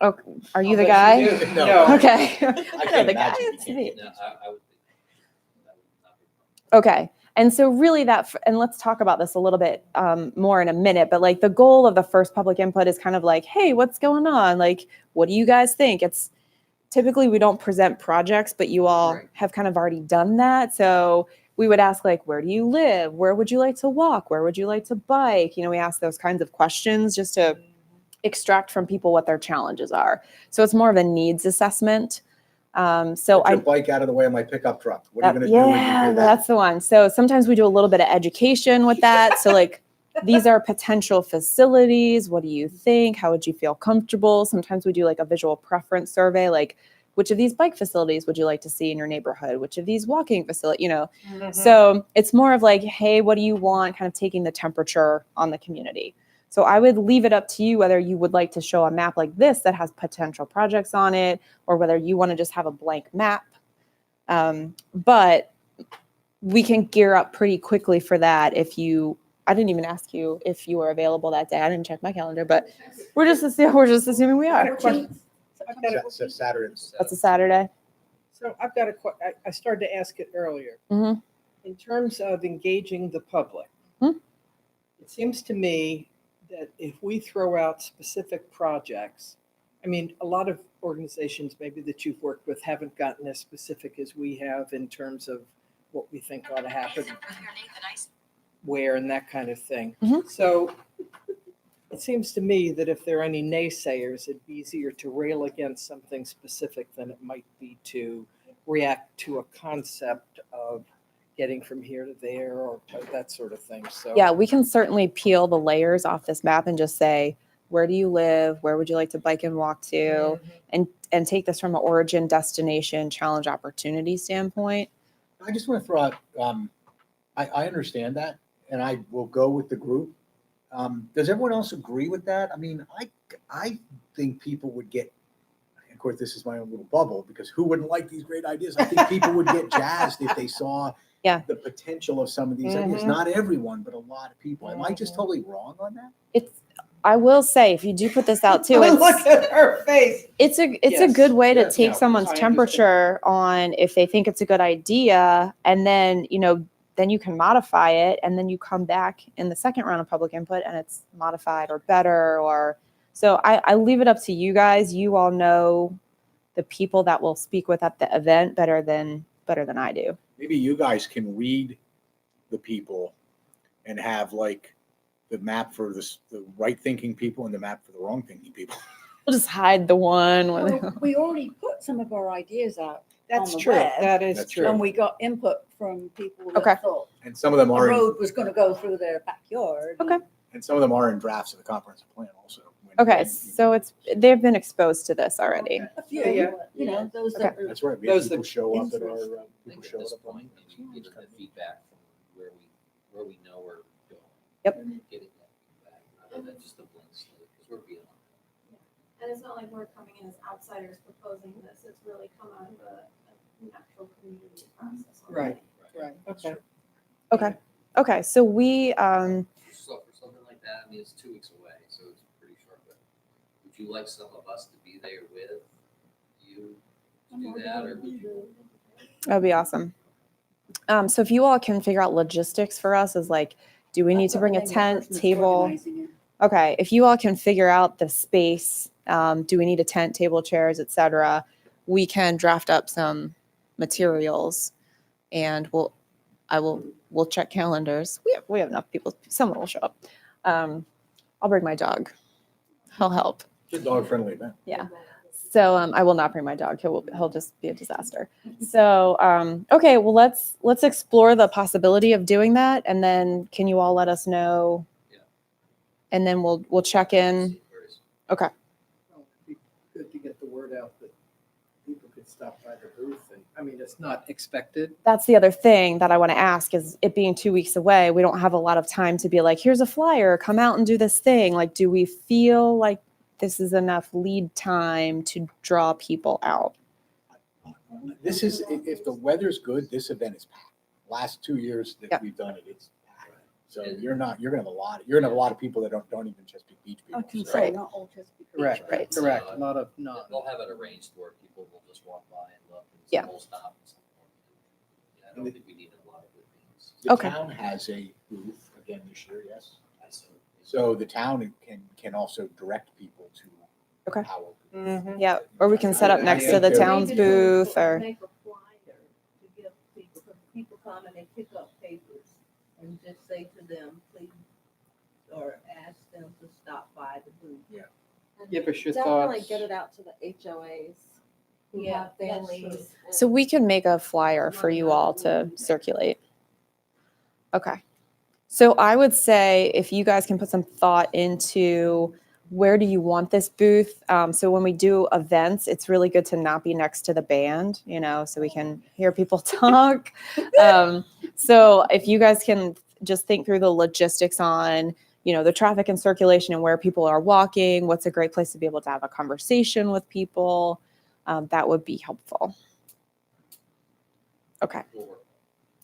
Oh, are you the I'll guy? let you do. No. Okay. I You're can't the guy. imagine you It's can't me. get No, these. I would think that would not be. Okay. And so really and let's talk about this a little bit more in a minute, but like the goal of the first public input is kind of like, hey, what's going on? Like, what do you guys think? It's typically we don't present projects, but you all Right. have kind of already done that. So we would ask like, where do you live? Where would you like to walk? Where would you like to bike? We ask those kinds of questions just to extract from people what their challenges are. So it's more of a needs assessment. Get your bike out of the way of my pickup truck. What are you going to do when you Yeah, do that? that's the one. So sometimes we do a little bit of education with that. So like these are potential facilities. What do you think? How would you feel comfortable? Sometimes we do like a visual preference survey, like which of these bike facilities would you like to see in your neighborhood? Which of these walking facilities, So it's more of like, hey, what do you want? Kind of taking the temperature on the community. So I would leave it up to you whether you would like to show a map like this that has potential projects on it, or whether you want to just have a blank map. But we can gear up pretty quickly for that I didn't even ask you if you were available that day. I didn't check my calendar, but we're just assuming we I got are. a question. I've got a- So Saturday. That's a Saturday. So I've got I started to ask it earlier. Mhm. In terms of engaging the public, Mhm. it seems to me that if we throw out specific projects, I mean, a lot of organizations maybe that you've worked with haven't gotten as specific as we have in terms of what we think ought to happen, where and that kind of thing. Mhm. So it seems to me that if there are any naysayers, it'd be easier to rail against something specific than it might be to react to a concept of getting from here to there or that sort of thing. So Yeah, we can certainly peel the layers off this map and just say, where do you live? Where would you like to bike and walk to? And take this from an origin, destination, challenge, opportunity standpoint. I just want to throw out, I understand that, and I will go with the group. Does everyone else agree with that? I mean, I think people would get, of course, this is my own little bubble, because who wouldn't like these great ideas? I think people would get jazzed if they saw the potential of some of these ideas. Not everyone, but a lot of people. Am I just totally wrong on that? I will say, if you do put this out too, look at her face. it's a Yes. good way to Yes, take no, someone's I understand. temperature on if they think it's a good idea, and then then you can modify it, and then you come back in the second round of public input and it's modified or better. Or so I leave it up to you guys. You all know the people that will speak with at the event better than I do. Maybe you guys can read the people and have like the map for the right thinking people and the map for the wrong thinking people. We'll just hide the one. Well, we already put some of our ideas out That's on the true. web, That is That's true. and we got input from people Okay. that thought And some of them a are, road was going to go through their backyard. Okay. and some of them are in drafts of the comprehensive plan also. Okay, so they've been exposed to this already. A few, Yeah. you know, those that are That's right. We have Those people that show up at our, interest. I people think show at this up on. point, maybe get the feedback from where we know we're going. Yep. And getting that feedback, rather than just a blank slate, because we're beyond. And it's not like we're coming in as outsiders proposing this, it's really come out of a natural community process. Right. Right. Right. Okay. Okay, so we So for something like that, I mean, it's 2 weeks away, so it's pretty short, but would you like some of us to be there with you to do that, or would you? that'd be awesome. So if you all can figure out logistics for us, is like, do we need to bring a tent, table? Okay, if you all can figure out the space, do we need a tent, table, chairs, etc., we can draft up some materials, and we'll check calendars. We have enough people. Someone will show up. I'll bring my dog. He'll help. It's a dog-friendly event. Yeah. So I will not bring my dog. He'll just be a disaster. So okay, well let's explore the possibility of doing that, and then can you all let us know? Yeah. And then we'll check in. Okay. Well, it'd be good to get the word out that people could stop by the booth. And I mean, it's not expected. That's the other thing that I want to ask is it being 2 weeks away, we don't have a lot of time to be like, here's a flyer, come out and do this thing. Like, do we feel like this is enough lead time to draw people out? This is, if the weather's good, this event is packed. Last 2 years that Yep. we've done it, it's packed. So you're gonna have a lot of people that don't even Chesapeake Beach I people. can So- say not all Chesapeake Beach. Correct. Right. Correct. A lot of not. They'll have it arranged where people will just walk by and look and Yeah. we'll stop. And so forth. Yeah, I don't think we need a lot of good things. The Okay. town has a booth again this year, yes. I so- So the town can also direct people to Okay. our booth. Mhm. Yeah, or we can set up I next to think the there- town's Maybe booth or, make a flyer to give people, because people come and they pick up papers and just say to them, please, or ask them to stop by the booth. Give us your Definitely thoughts. get it out to the HOAs who Yeah, have that's families. true. so we can make a flyer for you all to circulate. Okay. So I would say if you guys can put some thought into where do you want this booth? So when we do events, it's really good to not be next to the band, you know, so we can hear people talk. So if you guys can just think through the logistics on, you know, the traffic and circulation and where people are walking, what's a great place to be able to have a conversation with people, that would be helpful. Okay. We'll work.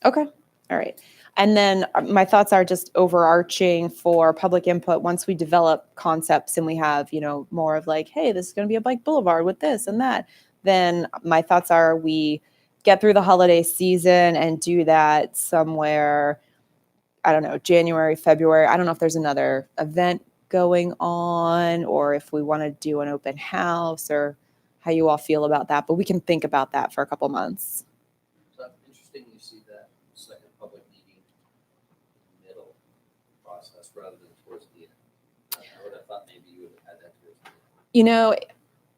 Okay. All right. And then my thoughts are just overarching for public input. Once we develop concepts and we have, you know, more of like, hey, this is going to be a bike boulevard with this and that, then my thoughts are we get through the holiday season and do that somewhere, I don't know, January, February. I don't know if there's another event going on or if we want to do an open house or how you all feel about that, but we can think about that for a couple months. So interesting you see that second public meeting in the middle process rather than towards the end. I would have thought maybe you would have had that towards the end. You know,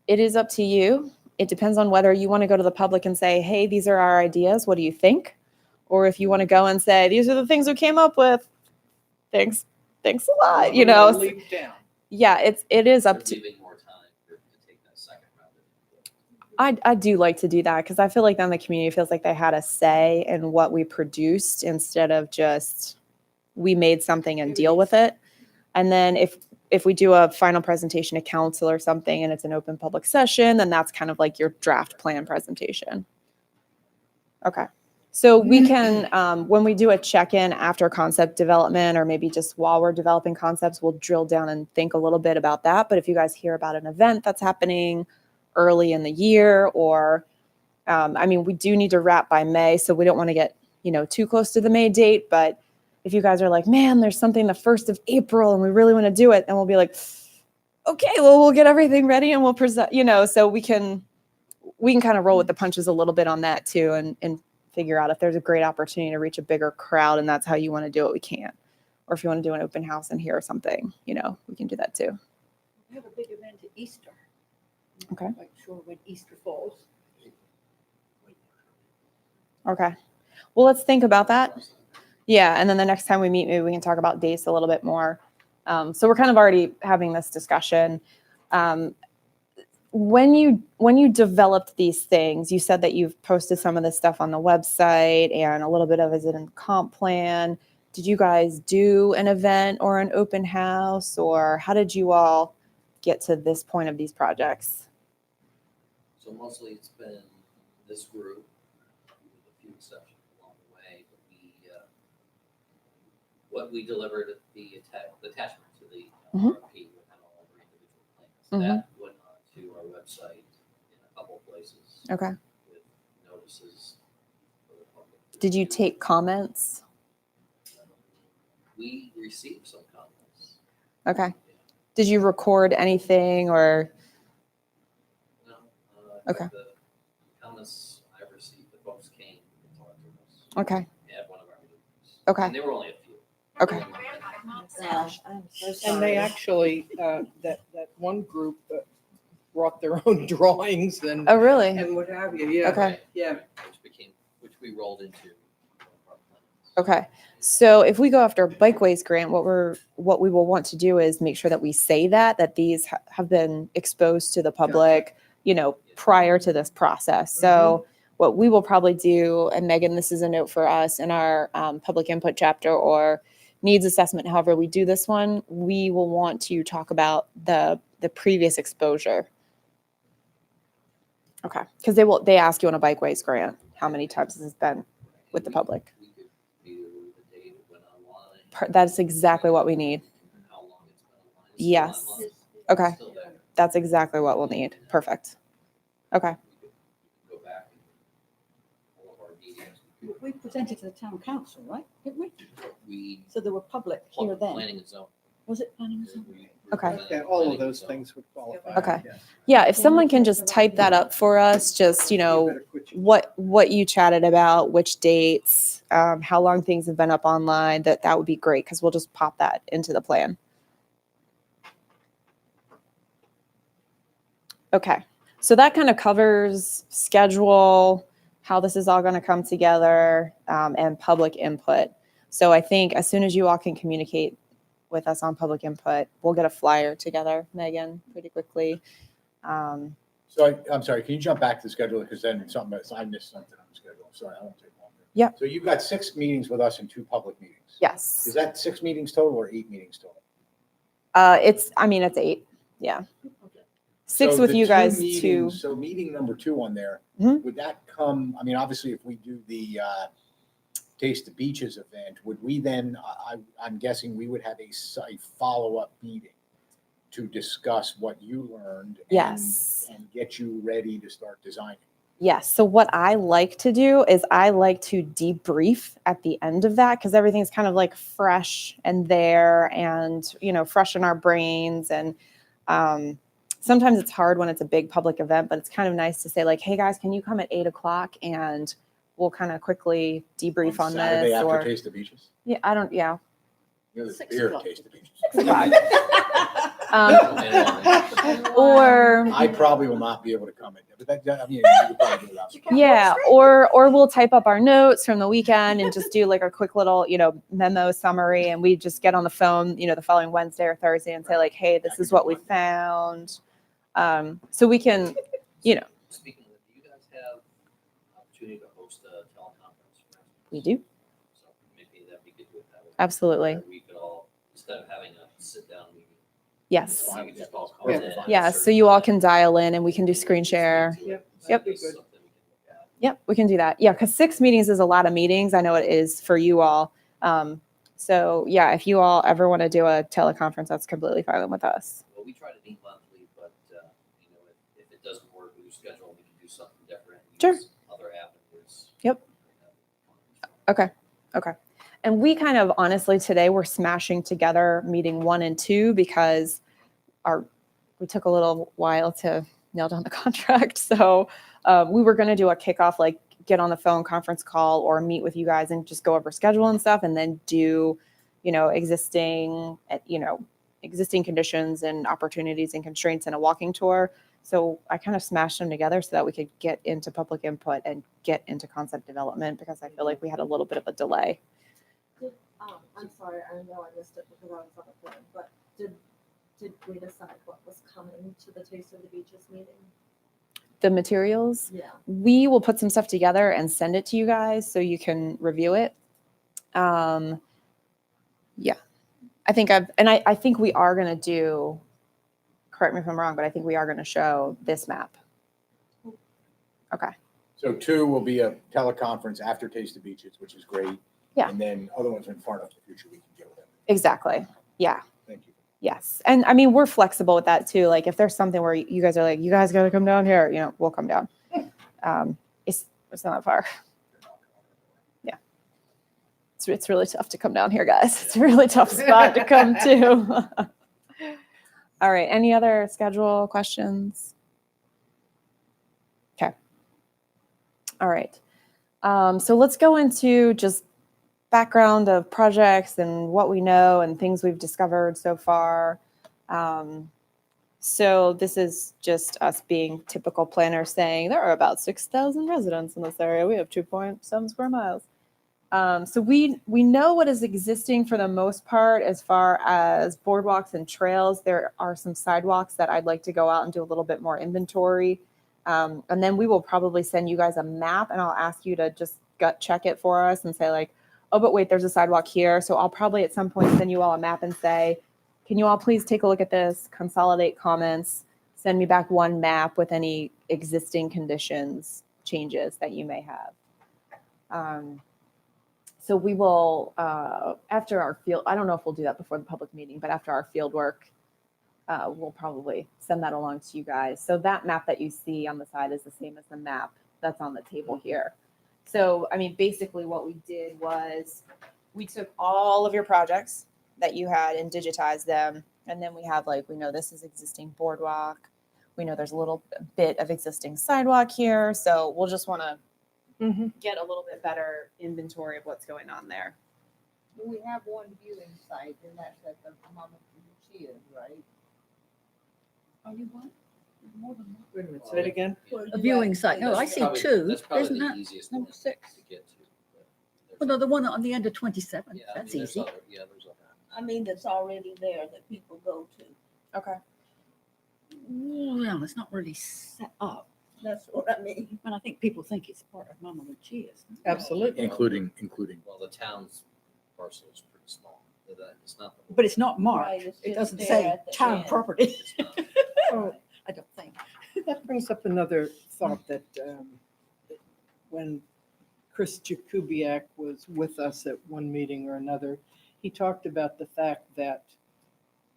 it is up to you. It depends on whether you want to go to the public and say, hey, these are our ideas. What do you think? Or if you want to go and say, these are the things we came up with. Thanks a lot. You know, Leap down. yeah, it is up You're to, leaving more time to take that second round. I do like to do that because I feel like then the community feels like they had a say in what we produced instead of just we made something and deal with it. And then if we do a final presentation to council or something and it's an open public session, then that's kind of like your draft plan presentation. Okay. So we can, when we do a check-in after concept development, or maybe just while we're developing concepts, we'll drill down and think a little bit about that. But if you guys hear about an event that's happening early in the year, or, I mean, we do need to wrap by May, so we don't want to get, you know, too close to the May date. But if you guys are like, man, there's something the 1st of April and we really want to do it, and we'll be like, okay, well, we'll get everything ready and we'll present, you know, so we can kind of roll with the punches a little bit on that too, and figure out if there's a great opportunity to reach a bigger crowd and that's how you want to do it, we can. Or if you want to do an open house in here or something, you know, we can do that too. We have a big event at Easter. Okay. I'm not quite sure when Easter falls. Okay. Well, let's think about that. Yeah. And then the next time we meet, maybe we can talk about dates a little bit more. So we're kind of already having this discussion. When you developed these things, you said that you've posted some of this stuff on the website and a little bit of it in the comp plan. Did you guys do an event or an open house, or how did you all get to this point of these projects? So mostly it's been this group, with a few exceptions along the way, but what we delivered at the attachment to the Mhm. RFP with all of our individual plans, that went on to our website in a couple places Okay. with notices for the public. Did you take comments? We received some comments. Okay. Did you record anything or? No, Okay. the comments I received, the folks came and talked to us Okay. at one of our meetings. Okay. And there were only a few. Okay. Gosh, I'm so And sorry. they actually, that one group brought their own drawings and Oh, really? and what have you, yeah. Okay. Yeah. Which we rolled into our plans. Okay. So if we go after Bikeways grant, what we will want to do is make sure that we say that these have been exposed to the public, prior to this process. So what we will probably do, and Megan, this is a note for us in our public input chapter or needs assessment, however we do this one, we will want to talk about the previous exposure. Okay. Because they ask you on a Bikeways grant, how many times has this been with the public? We could either the date it went online. That's exactly what we need. and how long it's been online. It's still Yes. online. Okay. It's still there. That's exactly what we'll need. Perfect. Okay. We could go back and all of our meetings. We presented to the town council, right? Didn't we? We, So there were public here then. planning and zoning. Was it planning and zoning? We Okay. represented Yeah, all planning of and those zoning. things would qualify. Okay. yes. Yeah, if someone can just type that up for us, just, You better quit your- what you chatted about, which dates, how long things have been up online, that would be great because we'll just pop that into the plan. Okay. So that kind of covers schedule, how this is all going to come together, and public input. So I think as soon as you all can communicate with us on public input, we'll get a flyer together, Megan, pretty quickly. So I'm sorry, can you jump back to the schedule? Because then I missed something on the schedule. Sorry, I won't take longer. Yep. So you've got 6 meetings with us and 2 public meetings. Yes. Is that 6 meetings total or 8 meetings total? It's 8. Yeah. 6 So with the you 2 guys, meetings- So meeting number 2 on there, Mhm. would that come, I mean, obviously if we do the Taste the Beaches event, would we then, I'm guessing we would have a follow-up meeting to discuss what you learned. Yes. And get you ready to start designing. Yes. So what I like to do is I like to debrief at the end of that because everything's kind of like fresh and there and, fresh in our brains. And sometimes it's hard when it's a big public event, but it's kind of nice to say like, hey guys, can you come at 8:00 and we'll kind of quickly debrief on Saturday this. after Or Taste the Beaches? yeah, You know, there's 6 beer at o'clock. Taste the Beaches. Or I probably will not be able to come in, but I mean, you could probably do that. yeah, or we'll type up our notes from the weekend and just do like a quick little, memo summary, and we just get on the phone, the following Wednesday or Thursday and say like, hey, this is what we found. So we can, Speaking of, do you guys have opportunity to host a teleconference? we do. So maybe that we could do it that way. Absolutely. Where we could all, instead of having a sit-down meeting. Yes. we could just all call Yeah. in at a Yeah. So certain you all time. can dial in and we can do screen share. Yep. Yep. That'd be That's good. something we can look at. Yep, we can do that. Yeah, because 6 meetings is a lot of meetings. I know it is for you all. So yeah, if you all ever want to do a teleconference, that's completely fine with us. Well, we try to meet monthly, but, if it doesn't work with your schedule, we can do something different. Sure. use Other avenues. Yep. Okay. And we kind of honestly today we're smashing together meeting 1 and 2 because we took a little while to nail down the contract. So we were going to do a kickoff, like get on the phone conference call or meet with you guys and just go over schedule and stuff, and then do, existing conditions and opportunities and constraints in a walking tour. So I kind of smashed them together so that we could get into public input and get into concept development because I feel like we had a little bit of a delay. I'm sorry, I know I missed it because I was on the phone, but did we decide what was coming to the Taste of the Beaches meeting? The materials, Yeah. we will put some stuff together and send it to you guys so you can review it. Yeah, I think we are going to do, correct me if I'm wrong, but I think we are going to show this map. Okay. So 2 will be a teleconference after Taste the Beaches, which is great. Yeah. And then other ones in far enough in the future, we can deal with them. Exactly. Yeah. Thank you. Yes. And I mean, we're flexible with that too. Like if there's something where you guys are like, you guys got to come down here, we'll come down. It's not that far. Yeah. It's really tough to come down here, guys. It's a really tough spot to come to. All right. Any other schedule questions? Okay. All right. So let's go into just background of projects and what we know and things we've discovered so far. So this is just us being typical planners saying there are about 6,000 residents in this area. We have 2.7 square miles. So we know what is existing for the most part as far as boardwalks and trails. There are some sidewalks that I'd like to go out and do a little bit more inventory. And then we will probably send you guys a map, and I'll ask you to just gut check it for us and say like, oh, but wait, there's a sidewalk here. So I'll probably at some point send you all a map and say, can you all please take a look at this, consolidate comments, send me back one map with any existing conditions, changes that you may have. So we will, after our field, I don't know if we'll do that before the public meeting, but after our field work, we'll probably send that along to you guys. So that map that you see on the side is the same as the map that's on the table here. So, I mean, basically what we did was we took all of your projects that you had and digitized them. And then we have like, we know this is existing boardwalk. We know there's a little bit of existing sidewalk here. So we'll just want to get a little bit better inventory of what's going on there. We have one viewing site, and that's at the Mama Lucia's, right? Are you what? More than one. Wait a minute, say it again. A viewing site. No, I see two. That's probably Isn't the that easiest number one to 6? get to. But Well, there's no, the one on the end of 27. yeah, I That's mean, there's easy. other- Yeah, there's other. I mean, that's already there that people go to. Okay. Well, it's not really set up. That's what I mean. And I think people think it's part of Mama Lucia's. Absolutely. Including. Well, the town's parcel is pretty small. It's not. the- But it's not marked. Right, it's It just doesn't there say at the town end. property. It's not. Oh, I don't think. that brings up another thought that when Chris Jakubiak was with us at one meeting or another, he talked about the fact that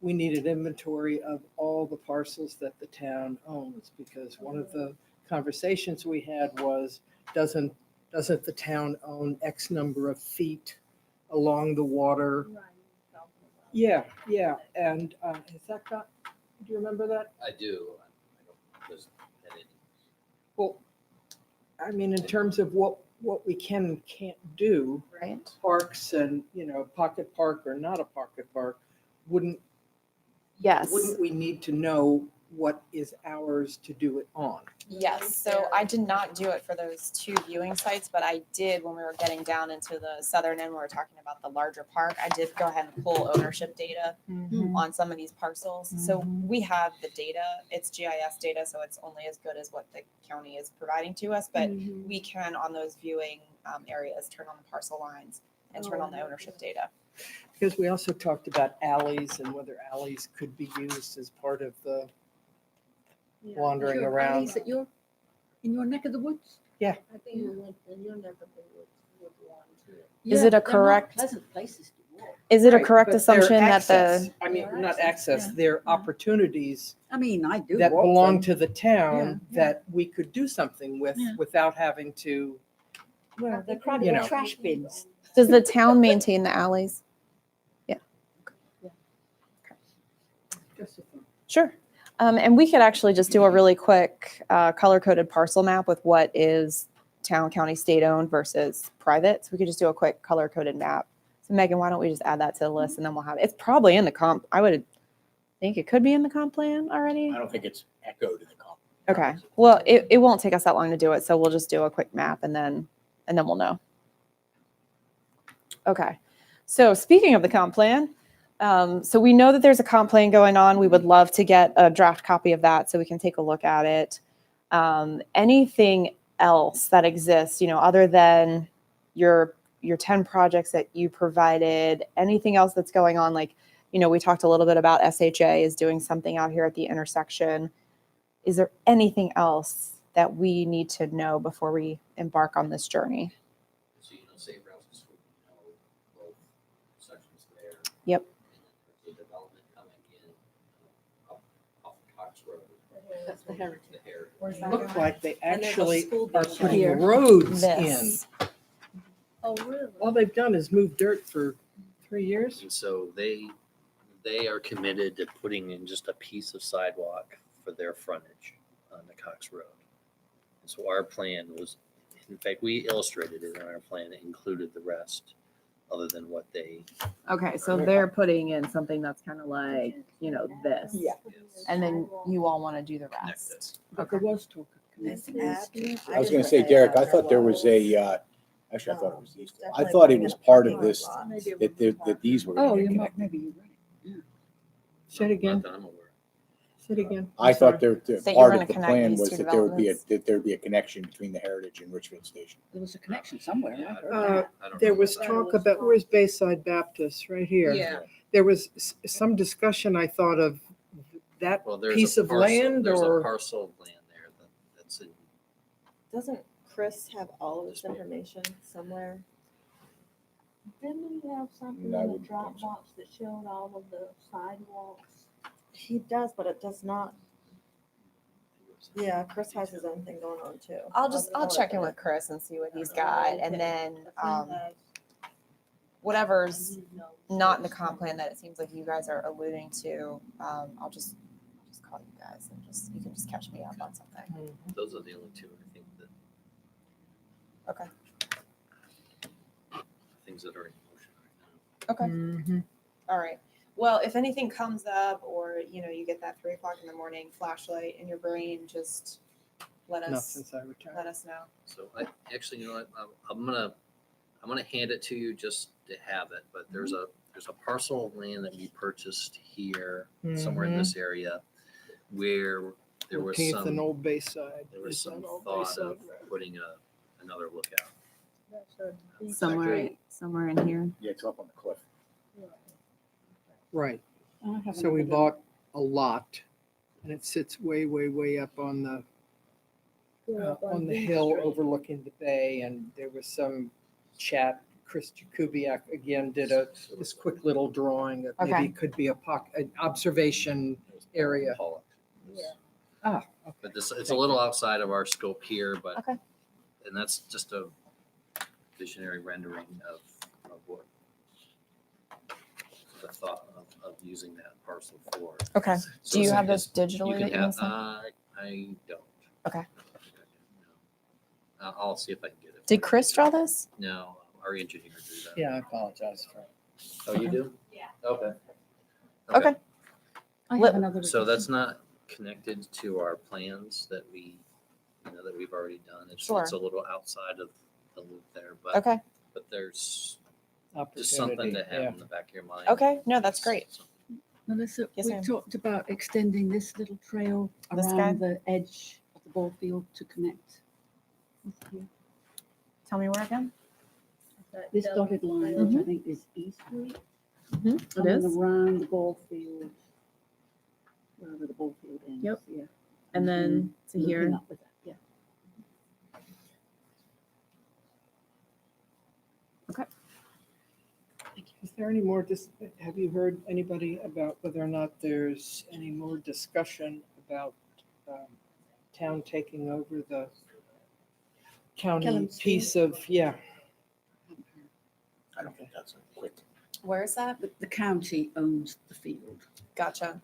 we needed inventory of all the parcels that the town owns, because one of the conversations we had was, doesn't the town own X number of feet along the water? Yeah, and has that got, do you remember that? I do. I don't, there's any. Well, I mean, in terms of what we can and can't do, Right. parks and, pocket park or not a pocket park, wouldn't Yes. we need to know what is ours to do it on? Yes, so I did not do it for those 2 viewing sites, but I did when we were getting down into the southern end, we were talking about the larger park. I did go ahead and pull ownership data on some of these parcels. So we have the data, it's GIS data, so it's only as good as what the county is providing to us, but we can on those viewing areas, turn on the parcel lines and turn on the ownership data. Because we also talked about alleys and whether alleys could be used as part of the wandering Your around. alleys in your neck of the woods? I think we went, and you'll never be with one too. Is Yeah, it a they're not correct- pleasant places to walk. Is it a Right, correct but their assumption that access- the, I mean, Their not access, access, yeah. their opportunities I mean, I do that walk belong them. to the town Yeah, yeah. that we could do something with Yeah. without having to, Well, they're kind You of know. trash bins. does the town maintain the alleys? just a thought. Sure. And we could actually just do a really quick color-coded parcel map with what is town, county, state-owned versus private. So we could just do a quick color-coded map. So Megan, why don't we just add that to the list and then we'll have, it's probably in the comp. I would think it could be in the comp plan already. I don't think it's echoed in the comp. Okay. Well, it won't take us that long to do it. So we'll just do a quick map and then we'll know. Okay. So speaking of the comp plan, so we know that there's a comp plan going on. We would love to get a draft copy of that so we can take a look at it. Anything else that exists, other than your 10 projects that you provided, anything else that's going on? Like, we talked a little bit about SHA is doing something out here at the intersection. Is there anything else that we need to know before we embark on this journey? So, safe routes to school, both sections there. Yep. And there's a development coming in off Cox Road. That's the heritage. The heritage. Where's that Look like they And there's a actually school are building. putting Here. roads in. This. Oh, really? All they've done is move dirt for 3 years. And so they are committed to putting in just a piece of sidewalk for their frontage on the Cox Road. And so our plan was, in fact, we illustrated it in our plan, it included the rest. other than what they. Okay, so they're putting in something that's kind of like, this. Yeah. And then you all want to do the Connect rest. But there was talk of It's connecting. I was gonna say, Derek, I thought there was a, actually, I thought it was these. I thought it was part of this, that these were. Oh, gonna you get might, connected. maybe you're right. Say it again, Not that I'm aware. say it again. I I'm thought sorry. there, That you were part gonna of the connect plan these was two that there would be developments. a connection between the Heritage and Richfield Station. There was a connection somewhere. Yeah, I heard Uh, that. I don't There know was about talk about, where's Bayside Baptist, right here? Yeah. There was some discussion, I thought, of that Well, there's piece a of parcel, land there's a or, parcel of land there that's in. Doesn't Chris have all of this information somewhere? Didn't we have something No, I in the wouldn't think so. Dropbox that showed all of the sidewalks? He does, but it does not. Yeah, Chris has his own thing going on too. I'll check in with Chris and see what he's got. And then, whatever's not in the comp plan that it seems like you guys are alluding to, I'll just call you guys and you can just catch me up on something. Those are the only two, I think, that. Okay. Things that are in motion right now. Okay. Mhm. All right. Well, if anything comes up or, you get that 3:00 in the morning flashlight in your brain, just let Not us since I retired. know. So I, actually, you know what, I'm gonna hand it to you just to have it, but there's a parcel of land that we purchased here, somewhere in this area, where there was 14th and some, Old Bayside. there was Is that some Old thought Bayside of Road? putting another lookout. Somewhere in here. Yeah, it's up on the cliff. Right, I haven't so we ever done- bought a lot and it sits way, way, way up on the hill overlooking the bay, and there was some chat. Chris Jakubiak again did this quick little drawing that maybe Okay. could be an observation area. Pollock. Ah, okay. But it's a little outside of our scope here, but. Okay. And that's just a visionary rendering of what the thought of using that parcel for. Okay. So Do you it's- have those You digitally can that you can have, send? I don't. Okay. I'll see if I can get it. Did Chris draw this? No, our engineer drew that. Yeah, I apologize for. Oh, you do? Yeah. Okay. Okay. I Let- have another. So that's not connected to our plans that that we've already done. It's Sure. a little outside of the loop there, but Okay. there's just something to Opportunity, have yeah. in the back of your mind. Okay. No, that's great. Melissa, Yes, we ma'am. talked about extending this little trail This around the edge of the ball field to connect with you. Tell me where again. This dotted line, which I think is East Street. Mm-hmm. And then around the ball field, wherever the ball field ends. Yep. Yeah. And then to looping here. up with that, yeah. Is there any more, have you heard anybody about whether or not there's any more discussion about town taking over the county Kellam's piece of, yeah. I don't think that's a quick, Where is that? The county owns the field, Gotcha.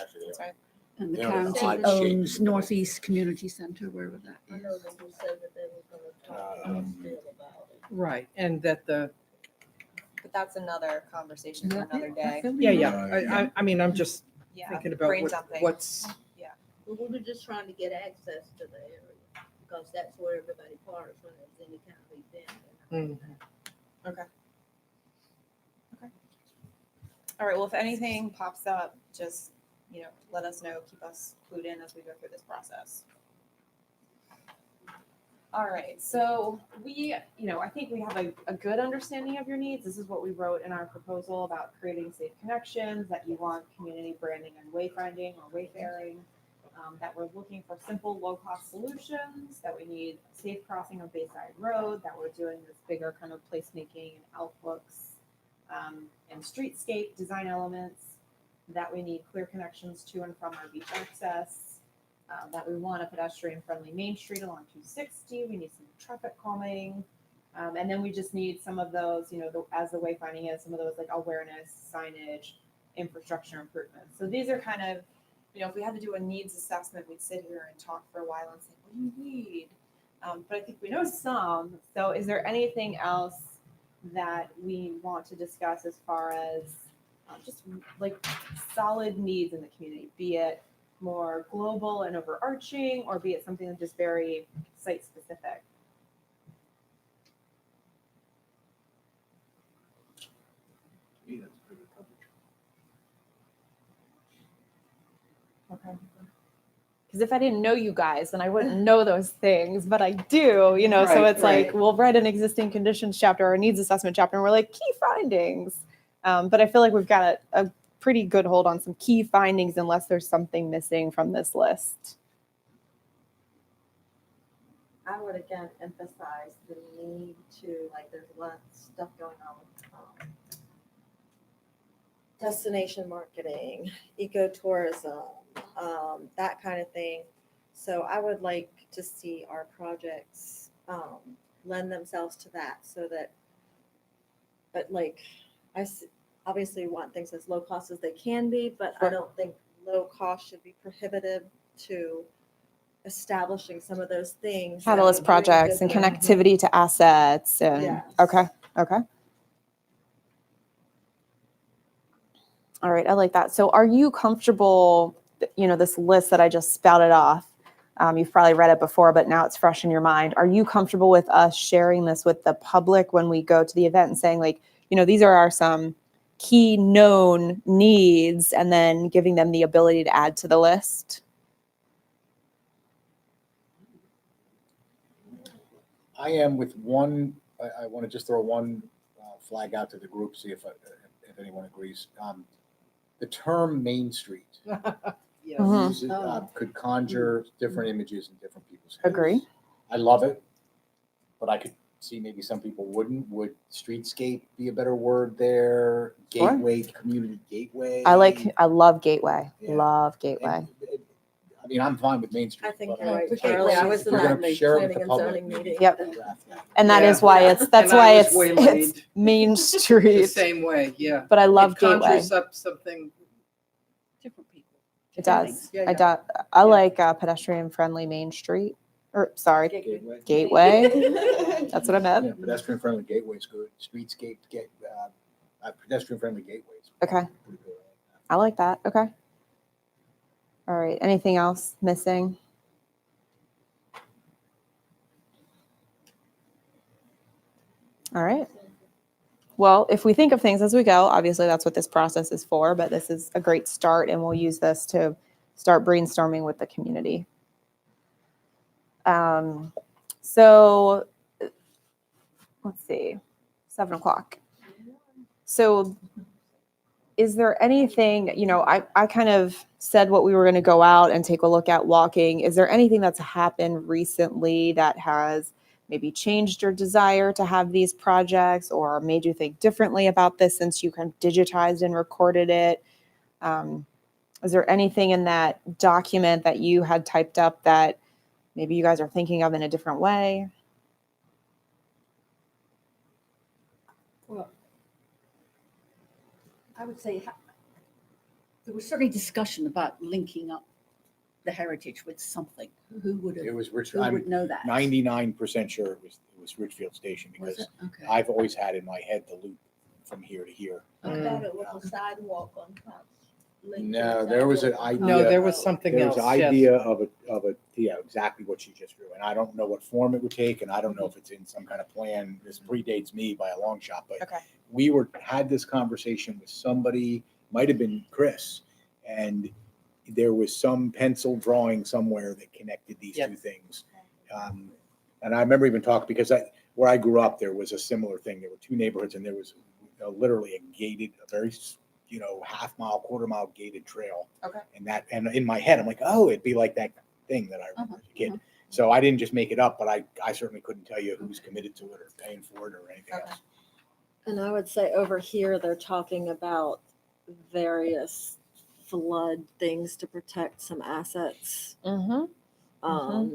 actually, That's right. and the They're in an county odd shape. owns Northeast Community Center, wherever that I is. know that we said that they were gonna talk to us still about it. Right, and that But that's another conversation for another day. I mean, I'm just Yeah. thinking about Brain jumping. what's, But we were just trying to get access to the area, because that's where everybody parks when there's any kind of event. Okay. All right. Well, if anything pops up, just, let us know. Keep us clued in as we go through this process. All right. So I think we have a good understanding of your needs. This is what we wrote in our proposal about creating safe connections, that you want community branding and wayfinding or wayfaring, that we're looking for simple, low-cost solutions, that we need safe crossing of Bayside Road, that we're doing this bigger kind of placemaking and outlooks and streetscape design elements, that we need clear connections to and from our beach access, that we want a pedestrian-friendly Main Street along 260, we need some traffic calming, and then we just need some of those, as the wayfinding is, some of those like awareness, signage, infrastructure improvements. So these are kind of, if we had to do a needs assessment, we'd sit here and talk for a while and say, what do you need? But I think we know some. So is there anything else that we want to discuss as far as just like solid needs in the community, be it more global and overarching, or be it something that's just very site specific? Yeah, that's pretty good coverage. Okay. Because if I didn't know you guys, then I wouldn't know those things, but I do, so Right, it's like, right. we'll write an existing conditions chapter or a needs assessment chapter, and we're like, key findings. But I feel like we've got a pretty good hold on some key findings unless there's something missing from this list. I would again emphasize the need to, like, there's a lot of stuff going on with destination marketing, ecotourism, that kind of thing. So I would like to see our projects lend themselves to that, so that, but like, obviously want things as low cost as they can be, but I Sure. don't think low cost should be prohibitive to establishing some of those things. that Catalyst would projects and revisit- connectivity to assets and Yes. okay. All right, I like that. So are you comfortable, this list that I just spouted off, you've probably read it before, but now it's fresh in your mind. Are you comfortable with us sharing this with the public when we go to the event and saying, like, these are some key known needs, and then giving them the ability to add to the list? I am with one, I want to just throw one flag out to the group, see if anyone agrees. The term Main Street Yes. Mhm. could conjure different images in different people's heads. Agree. I love it, but I could see maybe some people wouldn't. Would streetscape be a better word there? Sure. Gateway, community gateway. I love Gateway. Yeah. Love Gateway. I mean, I'm fine with Main Street. I think but you're right, But Charlie. I gateway was is in If we're that gonna share it with planning the and public, zoning maybe meeting. Yep. draft that. And that Yeah. is why it's And I was it's waylaid Main the Street. same way, yeah. But I love It Gateway. conjures up something, Different people. It does. Yeah, I yeah. I like pedestrian friendly Main Street. Or sorry, Gateway. Gateway. That's what I meant. Yeah, pedestrian friendly gateway is good. Streetscape, pedestrian friendly gateways. Okay. Pretty good. I like that. Okay. All right. Anything else missing? All right. Well, if we think of things as we go, obviously that's what this process is for, but this is a great start, and we'll use this to start brainstorming with the community. So let's see, 7:00. So is there anything, I kind of said what we were going to go out and take a look at walking. Is there anything that's happened recently that has maybe changed your desire to have these projects or made you think differently about this since you kind of digitized and recorded it? Is there anything in that document that you had typed up that maybe you guys are thinking of in a different way? Well, I would say there was certainly discussion about linking up the heritage with something. Who would It have, was Rich. who I'm would know that? 99% sure it was Richfield Station Was because it? Okay. I've always had in my head the loop from here to here. I Okay. thought it was a sidewalk on top. linked to No, the there was an sidewalk. idea. no, there was something There else. was an yes. idea of exactly what she just drew, and I don't know what form it would take, and I don't know if it's in some kind of plan. This predates me by a long shot, but Okay. we had this conversation with somebody, might have been Chris, and there was some pencil drawing somewhere that connected these Yep. two things. And I remember even talking because where I grew up, there was a similar thing. There were two neighborhoods, and there was literally a gated, a very half mile, quarter mile gated trail. Okay. And in my head, I'm like, oh, it'd be like that thing that I remember as a kid. So I didn't just make it up, but I certainly couldn't tell you who's committed to it or paying for it or anything Okay. else. And I would say over here, they're talking about various flood things to protect some assets. Mm-hmm.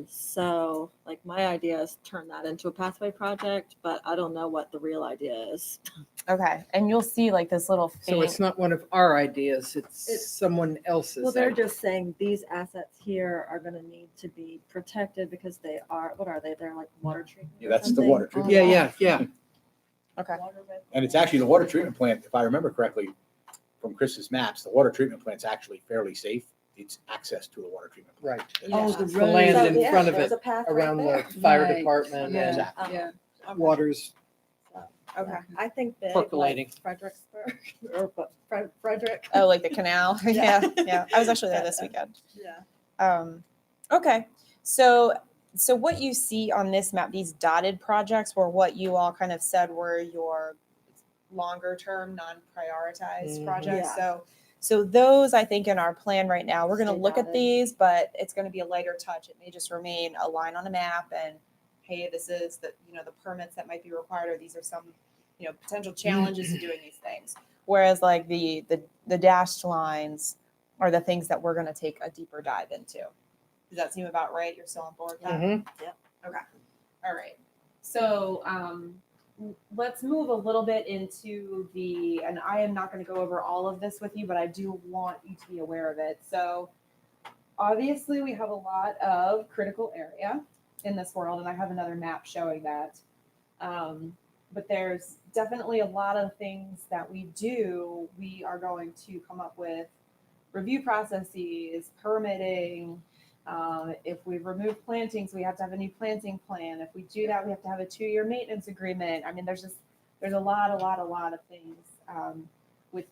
So like my idea is turn that into a pathway project, but I don't know what the real idea is. Okay. And you'll see like this little So faint. it's not one of our ideas, it's It's- someone else's. Well, they're idea. just saying these assets here are going to need to be protected because they are, what are they? They're like water treatment. Yeah, or that's the something. water treatment. Yeah, yeah, yeah. Okay. And it's actually the water treatment plant, if I remember correctly, from Chris's maps, the water treatment plant's actually fairly safe. It's access to the water treatment plant. Right. Oh, the The road. land in Yeah, front of there's it, a path right around the there. fire Right. department Yeah. and Exactly. Yeah. waters Okay. I think big, percolating. like Fredericksburg or Frederick. Oh, like the canal. Yeah. Yeah. I was actually there this weekend. Yeah. Okay. So what you see on this map, these dotted projects were what you all kind of said were your longer term, non-prioritized Mhm. projects. Yeah. So those I think in our plan right now, we're going to Stay look at dotted. these, but it's going to be a lighter touch. It may just remain a line on a map and hey, this is the the permits that might be required, or these are some potential challenges to doing these things. Whereas like the dashed lines are the things that we're going to take a deeper dive into. Does that seem about right? You're still on board with that? Mhm. Okay. All right. So let's move a little bit into and I am not going to go over all of this with you, but I do want you to be aware of it. So obviously we have a lot of critical area in this world, and I have another map showing that. But there's definitely a lot of things that we do. We are going to come up with review processes, permitting. If we remove plantings, we have to have a new planting plan. If we do that, we have to have a 2-year maintenance agreement. I mean, there's a lot of things with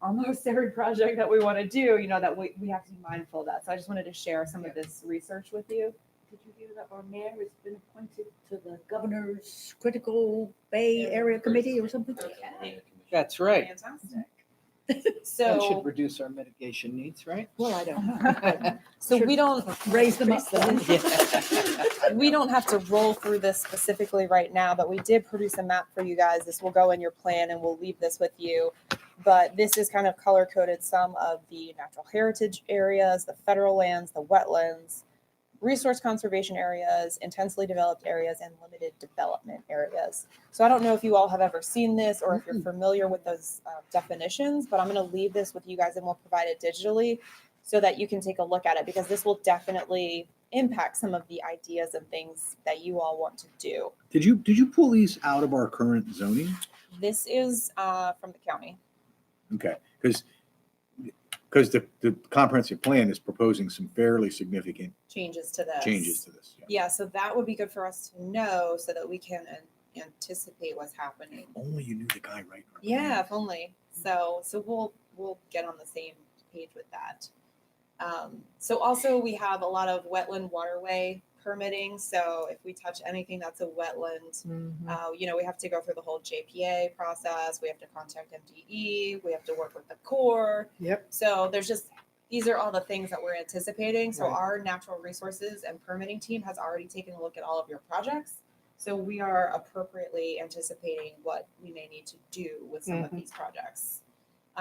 almost every project that we want to do, that we have to be mindful of that. So I just wanted to share some of this research with you. Did you hear that our mayor has been appointed to the governor's critical Bay Area Committee or something? That's right. Fantastic. That So should reduce our mitigation needs, right? Well, I don't know. So we don't Raise them up then. we don't have to roll through this specifically right now, but we did produce a map for you guys. This will go in your plan and we'll leave this with you. But this is kind of color coded some of the natural heritage areas, the federal lands, the wetlands, resource conservation areas, intensely developed areas, and limited development areas. So I don't know if you all have ever seen this or if you're familiar with those definitions, but I'm going to leave this with you guys and we'll provide it digitally so that you can take a look at it, because this will definitely impact some of the ideas and things that you all want to do. Did you pull these out of our current zoning? This is from the county. Okay, because the comprehensive plan is proposing some fairly significant Changes to this. changes to this. Yeah. Yeah, so that would be good for us to know so that we can anticipate what's happening. Only you knew the guy right. Yeah, if only. So we'll get on the same page with that. So also we have a lot of wetland waterway permitting. So if we touch anything that's a wetland, we have to go through the whole JPA process. We have to contact MDE. We have to work with the Corps. Yep. So these are all the things that we're anticipating. So Right. our natural resources and permitting team has already taken a look at all of your projects. So we are appropriately anticipating what we may need to do with some of these projects.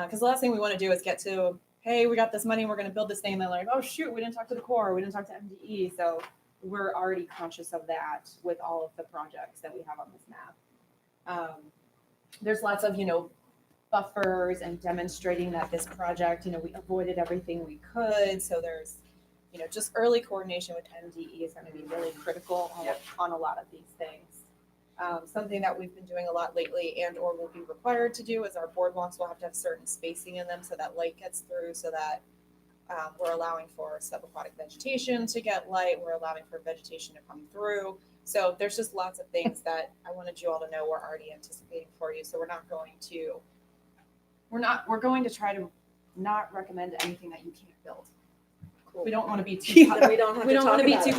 Because the last thing we want to do is get to, hey, we got this money, we're going to build this thing. And they're like, oh, shoot, we didn't talk to the Corps, we didn't talk to MDE. So we're already conscious of that with all of the projects that we have on this map. There's lots of, buffers and demonstrating that this project, we avoided everything we could. So there's, just early coordination with MDE is going to be really critical on a lot of these things. Something that we've been doing a lot lately and or will be required to do is our boardwalks will have to have certain spacing in them so that light gets through, so that we're allowing for subaquatic vegetation to get light. We're allowing for vegetation to come through. So there's just lots of things that I wanted you all to know we're already anticipating for you. So we're going to try to not recommend anything that you can't build. Cool. We don't want to be too. We don't have we to don't talk want to be about too.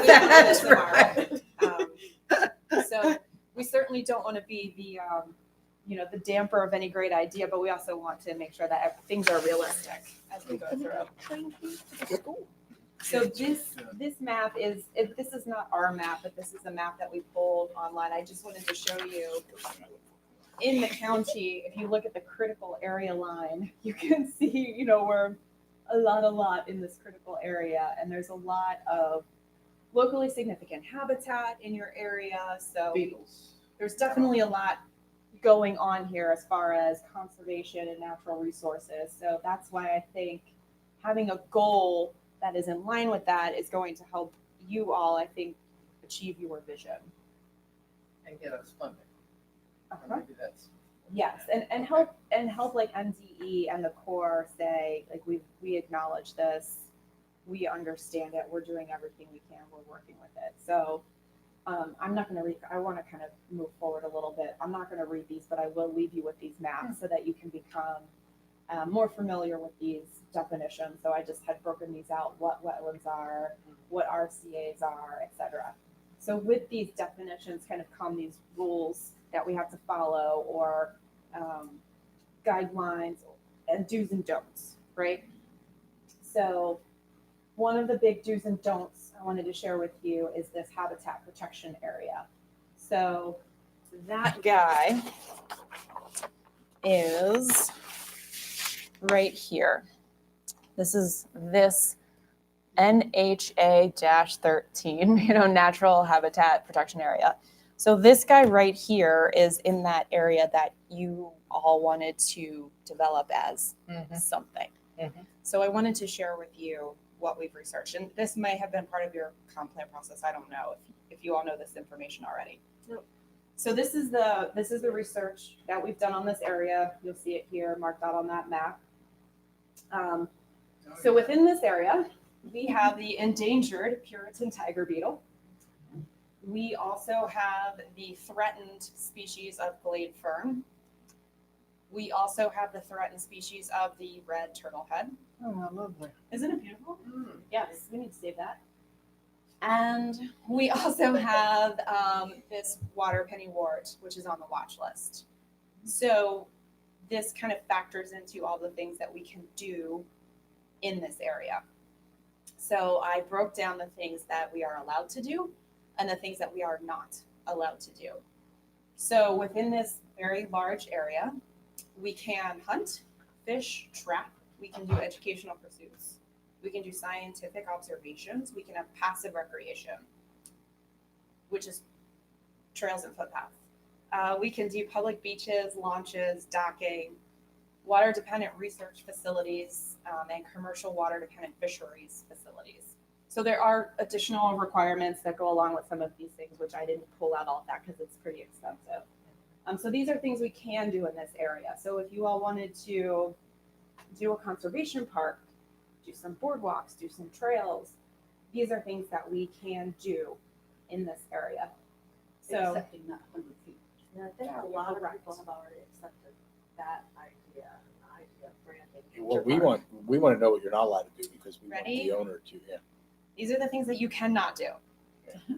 it. That's right. So we certainly don't want to be the damper of any great idea, but we also want to make sure that things are realistic as we go through. So this map this is not our map, but this is a map that we pulled online. I just wanted to show you in the county, if you look at the critical area line, you can see, we're a lot in this critical area, and there's a lot of locally significant habitat in your area. So Beetles. there's definitely a lot going on here as far as conservation and natural resources. So that's why I think having a goal that is in line with that is going to help you all, I think, achieve your vision. And get us funding. Maybe that's. Yes, and help like MDE and the Corps say, like, we acknowledge this, we understand it, we're doing everything we can, we're working with it. So I'm not going to read, I want to kind of move forward a little bit. I'm not going to read these, but I will leave you with these maps so that you can become more familiar with these definitions. So I just had broken these out, what wetlands are, what RCAs are, etc. So with these definitions kind of come these rules that we have to follow, or guidelines and do's and don'ts, right? So one of the big do's and don'ts I wanted to share with you is this habitat protection area. So that guy is right here. This is this NHA-13, natural habitat protection area. So this guy right here is in that area that you all wanted to develop as something. So I wanted to share with you what we've researched, and this may have been part of your comp plan process. I don't know if you all know this information already. Nope. So this is the research that we've done on this area. You'll see it here marked out on that map. So within this area, we have the endangered Puritan tiger beetle. We also have the threatened species of glade fern. We also have the threatened species of the red turtlehead. Oh, I love that. Isn't it beautiful? Yes, we need to save that. And we also have this water pennywort, which is on the watch list. So this kind of factors into all the things that we can do in this area. So I broke down the things that we are allowed to do and the things that we are not allowed to do. So within this very large area, we can hunt, fish, trap, we can do educational pursuits, we can do scientific observations, we can have passive recreation, which is trails and footpaths. We can do public beaches, launches, docking, water-dependent research facilities, and commercial water-dependent fisheries facilities. So there are additional requirements that go along with some of these things, which I didn't pull out all of that because it's pretty expensive. So these are things we can do in this area. So if you all wanted to do a conservation park, do some boardwalks, do some trails, these are things that we can do in this area. So Accepting that 100 feet. And I think a lot of people have already accepted that idea, the idea of branding. Well, we want to know what you're not allowed to do because we want Ready? the owner to, these are the things that you cannot do.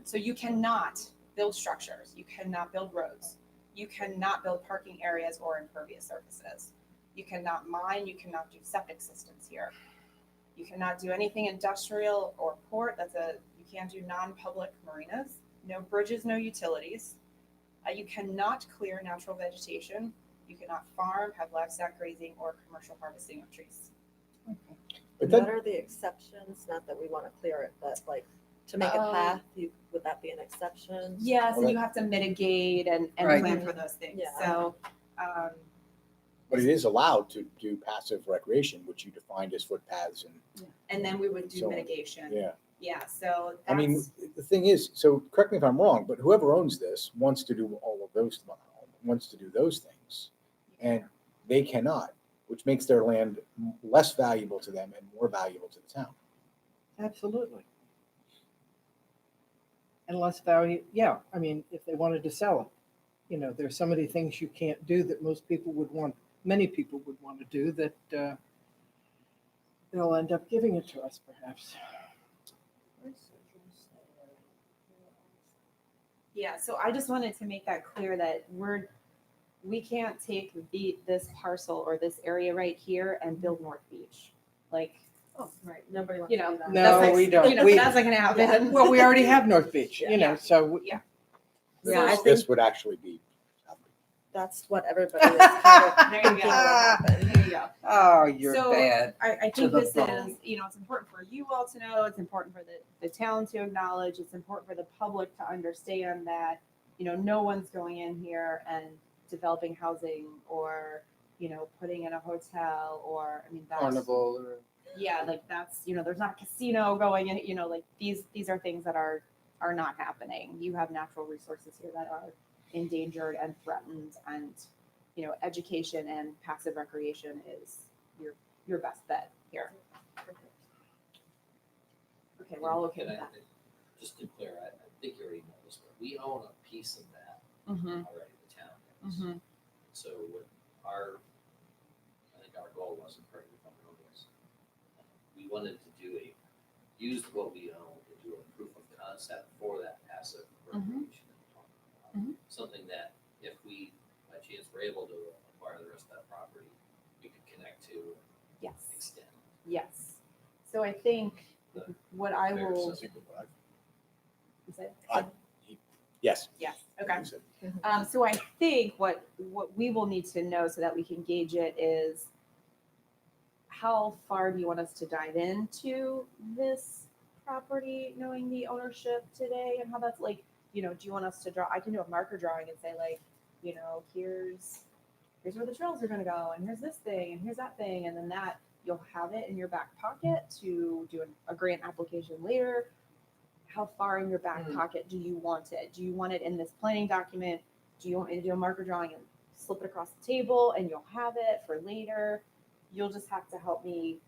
So you cannot build structures, you cannot build roads, you cannot build parking areas or impervious surfaces. You cannot mine, you cannot do septic systems here. You cannot do anything industrial or port. You can't do non-public marinas, no bridges, no utilities. You cannot clear natural vegetation. You cannot farm, have livestock grazing, or commercial harvesting of trees. But What then, are the exceptions? Not that we want to clear it, but like to make a path, would that be an exception? Yes, Well, and you have to mitigate and Right. plan for those things. Yeah. So, but it is allowed to do passive recreation, which you defined as footpaths and then we would do So, mitigation. yeah. Yeah, so that's, I mean, the thing is, so correct me if I'm wrong, but whoever owns this wants to do those things, and they cannot, which makes their land less valuable to them and more valuable to the town. Absolutely. And less value, yeah, I mean, if they wanted to sell it, there's so many things you can't do that many people would want to do that they'll end up giving it to us perhaps. yeah, so I just wanted to make that clear that we can't take this parcel or this area right here and build North Beach. Like, Oh, right, nobody wants you to know, do that. No, that's like, we don't. You know, We- that's not gonna happen. Well, we already have North Beach, Yeah. so. Yeah. Yeah, I This- think This would actually be. that's what everybody is kind of There you thinking go. will happen. There you go. Oh, you're So, bad. I To think the this bone. is, it's important for you all to know, it's important for the town to acknowledge, it's important for the public to understand that, no one's going in here and developing housing or, putting in a hotel or, that's. Carnival or. Yeah, like that's, there's not a casino going in, like these are things that are not happening. You have natural resources here that are endangered and threatened, and education and passive recreation is your best bet here. Okay, we're all okay And with I that. think- Just to clear, I think you already know this, but we own a piece of that Mm-hmm. already, the town does. Mm-hmm. So what I think our goal was, and correct me if I'm wrong, was we wanted to use what we own to do a proof of concept for that passive recreation that we're talking about. Mhm. Something that if we, by chance, were able to acquire the rest of that property, we could connect to and Yes. extend. Yes. So I think The what I fair will. assessment. Is it? Yes. Yes. Okay. So I think what we will need to know so that we can gauge it is how far do you want us to dive into this property, knowing the ownership today and how that's like, do you want us to draw? I can do a marker drawing and say like, here's where the trails are going to go, and here's this thing, and here's that thing, and then that you'll have it in your back pocket to do a grant application later. How far in your back pocket do you want it? Do you want it in this planning document? Do you want me to do a marker drawing and slip it across the table and you'll have it for later? You'll just have to help me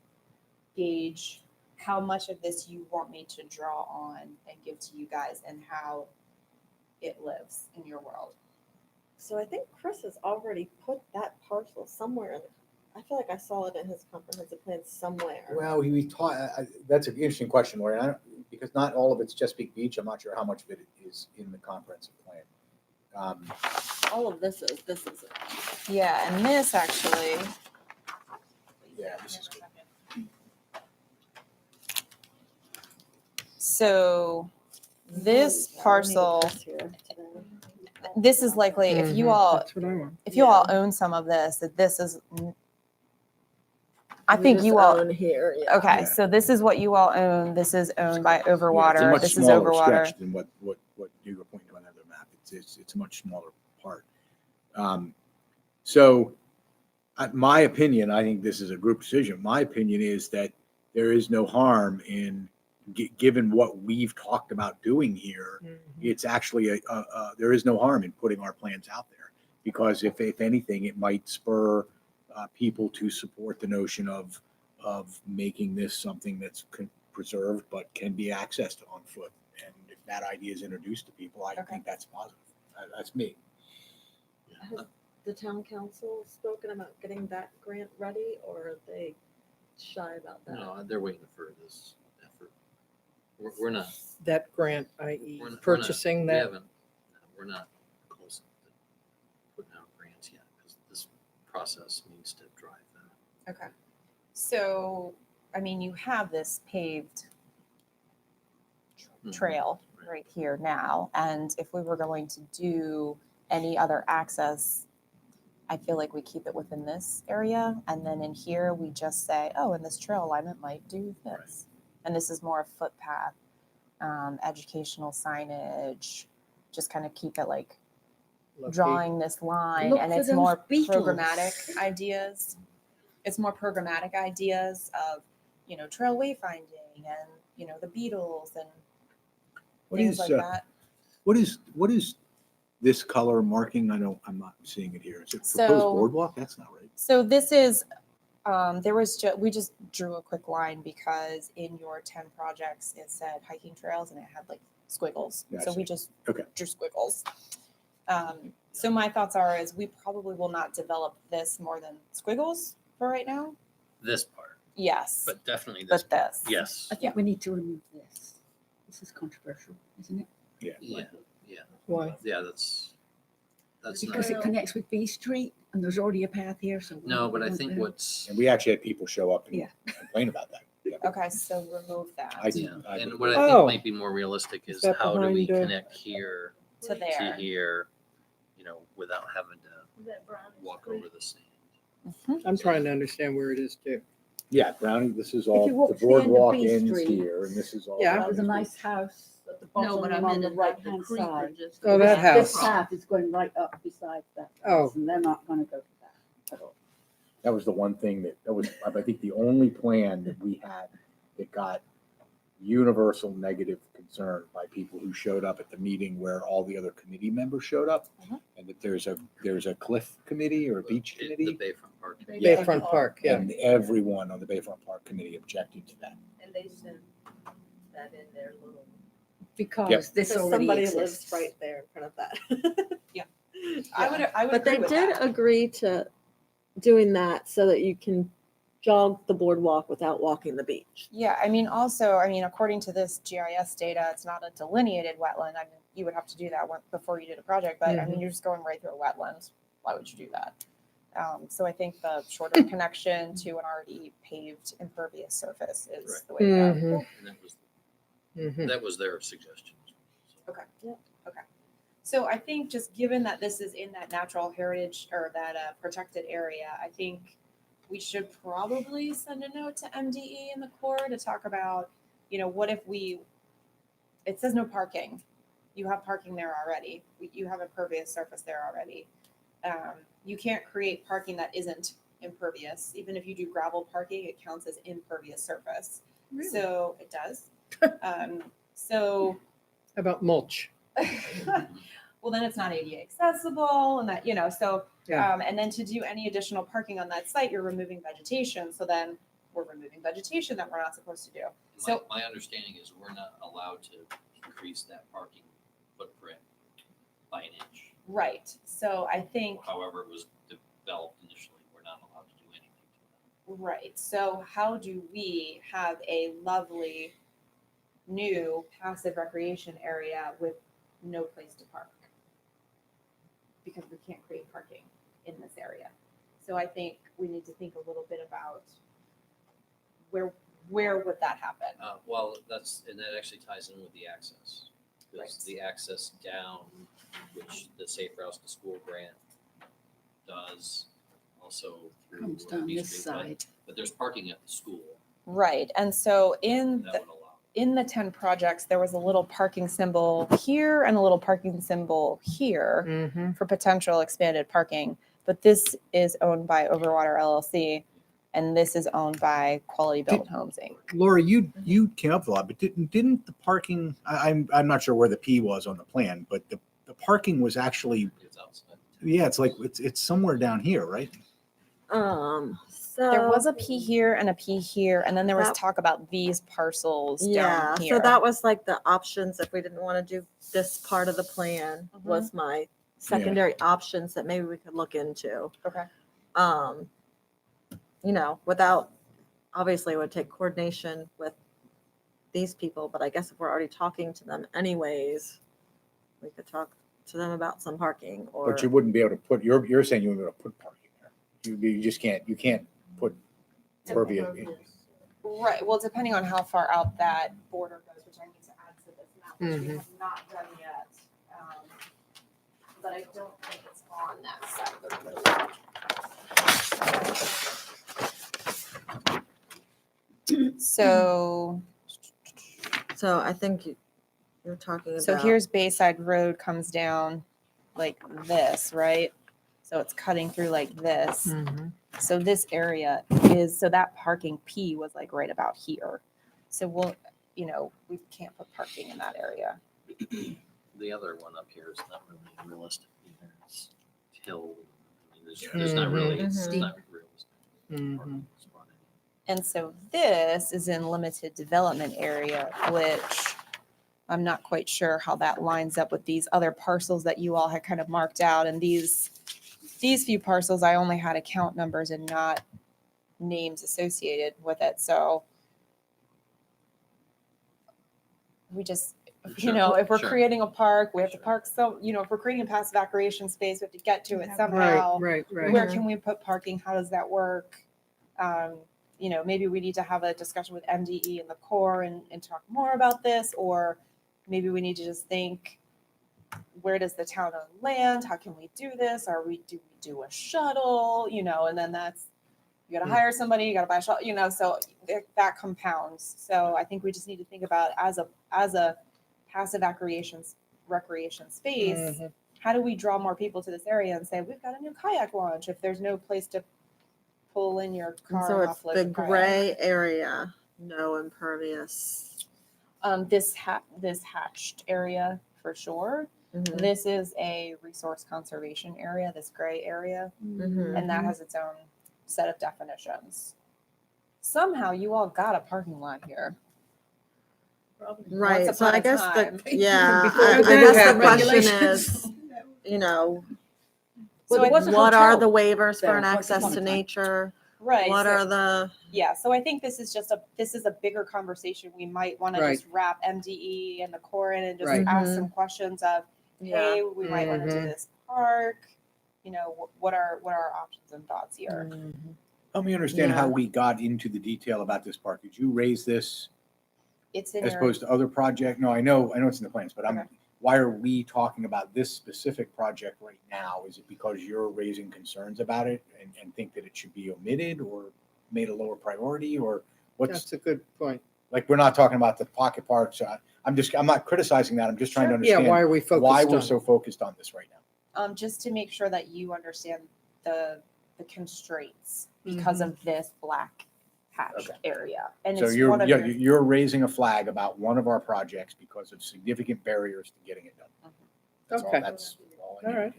gauge how much of this you want me to draw on and give to you guys and how it lives in your world. So I think Chris has already put that parcel somewhere in I feel like I saw it in his comprehensive plan somewhere. Well, we taught, that's an interesting question, Lori, because not all of it's Chesapeake Beach. I'm not sure how much of it is in the comprehensive plan. All of this is it. Yeah, and this actually. Yeah, this is good. So this parcel, this is likely if you Mhm, all that's what I want. if you all own some of this, that this is. I think you all own here. Yeah. Okay, Yeah. so this is what you all own. This is owned by Yeah, it's a Overwater. much This is smaller Overwater. stretch than what you were pointing to on the other map. It's a much smaller part. So, my opinion, I think this is a group decision. My opinion is that there is no harm in, given what we've talked about doing here, it's actually there is no harm in putting our plans out there, because if anything, it might spur people to support the notion of making this something that's preserved but can be accessed on foot. And if that idea is introduced to people, I think that's positive. That's me. Has the town council spoken about getting that grant ready, or are they shy about that? No, they're waiting for this effort. We're not. That grant, i.e. We're not- purchasing We that. haven't, we're not close to putting out grants yet, because this process needs to drive that. Okay. So, I mean, you have this paved trail right here now, and if we were going to do any other access, I feel like we keep it within this area, and then in here we just say, oh, and this trail alignment might do this, and this is more a footpath, educational signage, just kind of keep it like Low-key. drawing this line, Look and for it's those more beetles. programmatic ideas. It's more programmatic ideas of, trail wayfinding and, the beetles and What things is like that. what is this color marking? I'm not seeing it here. Is it proposed So- boardwalk? That's not right. So this is, we just drew a quick line because in your 10 projects, it said hiking trails and it had like squiggles. Yeah, I So we see. just Okay. drew squiggles. So my thoughts is we probably will not develop this more than squiggles for right now. This part, Yes, but definitely this. but this. Yes. I think we need to remove this. This is controversial, isn't it? Yeah. Why? Yeah, that's Because not. it connects with B Street and there's already a path here, so. why No, would but we I want think that? what's. And we actually had people show up and Yeah. complain about that. Yeah. Okay, so remove that Yeah, I and would what I agree. think Oh. might be more realistic Is is that how do we behind, connect here to to there. here, without having to Is that brown? walk over the sand. Mhm. I'm trying to understand where it is too. Yeah, Brownie, this is you all, walk the to the end of boardwalk B ends Street, here, and this is all. Yeah. There's a Brownie's nice Beach. house at the No, bottom but I and on meant the in right fact the hand creek side. or just. Oh, that This house. path is going right up beside that. Oh. house, And they're not gonna go to that at all. That was the one thing that was, I think, the only plan that we had that got universal negative concern by people who showed up at the meeting where all the other committee members showed up. And that there's a cliff committee or a beach The committee. Bayfront Park. Yeah. Bayfront Park, yeah. And everyone on the Bayfront Park committee objected to that. And they sent that in their little. Because this Because already somebody exists. lives right there in front of that. Yeah. I would But they agree with did that. agree to doing that so that you can jog the boardwalk without walking the beach. Yeah, according to this GIS data, it's not a delineated wetland. I mean, you would have to do that before you did a project, but I mean, you're just going right through a wetland. Why would you do that? So I think the shorter connection to an already paved impervious surface is the way to go. And that was their suggestion. Okay. Yeah. Okay. So I think just given that this is in that natural heritage or that protected area, I think we should probably send a note to MDE and the Corps to talk about, what if it says no parking. You have parking there already. You have impervious surface there already. You can't create parking that isn't impervious. Even if you do gravel parking, it counts as impervious surface. Really? So it does. So How about mulch? well, then it's not ADA accessible, and that Yeah. and then to do any additional parking on that site, you're removing vegetation. So then we're removing vegetation that we're not supposed to do. So My understanding is we're not allowed to increase that parking footprint by an inch. right. So I think However it was developed initially, we're not allowed to do anything to that. right. So how do we have a lovely new passive recreation area with no place to park? Because we can't create parking in this area. So I think we need to think a little bit about where would that happen? Well, that actually ties in with the access. Because Right. the access down, which the Safe Routes to School grant does, also through Comes down Beach this Street, side. but there's parking at the school Right. And so that would allow. in the 10 projects, there was a little parking symbol here and a little parking symbol here for potential expanded parking. But this is owned by Overwater LLC, and this is owned by Quality Built Homes Inc. Laura, you came up with a lot, but didn't the parking? I'm not sure where the P was on the plan, but the parking was actually It's outside. it's like it's somewhere down here, right? So There was a P here and a P here, and then there was That- talk about these parcels yeah, down here. so that was like the options if we didn't want to do this part of the plan Mhm. was my secondary options that maybe we could look into. Okay. Without obviously it would take coordination with these people, but I guess if we're already talking to them anyways, we could talk to them about some parking or But you wouldn't be able to put. You're saying you wouldn't be able to put parking there. You just can't. You can't put pervious. Right. Well, depending on how far out that border goes, which I need to add to this map, which we have not done yet. But I don't think it's on that side of the road. So I think you're talking about. So here's Bayside Road comes down like this, right? So it's cutting through like this. So this area so that parking P was like right about here. So we can't put parking in that area. The other one up here is not really realistic either. It's hill. I mean, there's not really, it's Mhm. not realistic. Parking spot. And so this is in limited development area, which I'm not quite sure how that lines up with these other parcels that you all had kind of marked out. And these few parcels, I only had account numbers and not names associated with it. So we just, Sure. if we're Sure. creating a park, we have to Sure. park. So, if we're creating a passive recreation space, we have to get to it somehow. Right. Where can we put parking? How does that work? Maybe we need to have a discussion with MDE and the Corps and talk more about this, or maybe we need to just think, where does the town own land? How can we do this? Do we do a shuttle? And then you got to hire somebody, you got to buy a shuttle, so that compounds. So I think we just need to think about as a passive recreation space, how do we draw more people to this area and say, we've got a new kayak launch if there's no place to pull in your And car so and it's offload the your kayak. gray area, no impervious. This hatched area for sure. Mhm. This is a resource conservation area, this gray area, Mhm. and that has its own set of definitions. Somehow you all got a parking lot here. Right. Once So upon I a guess time. Before I we did guess have the question regulations. is, you know, Well, there was a what are the hotel waivers for there an once access upon a to time. nature? Right. What so, are the yeah, so I think this is a bigger conversation. We might want to Right. just wrap MDE and the core in and just Right. ask Mhm. some questions of, hey, we might want to do Mhm. this park. You know, what are our options and thoughts here? Help me understand how Yeah. we got into the detail about this park. Did you raise this It's in as your opposed to other project? No, I know it's in the plans, but Okay. why are we talking about this specific project right now? Is it because you're raising concerns about it and think that it should be omitted or made a lower priority, or what's, That's a good point. like, we're not talking about the pocket parks. I'm not criticizing that. I'm just trying to Yeah, understand why are we focused why on? we're so focused on this right now. just to make sure that you understand the constraints because of this black hatched Okay. area. And So it's you're, one of you're raising a flag about one of our projects because of significant barriers to getting it done. That's all. Okay. That's all. I All need. right.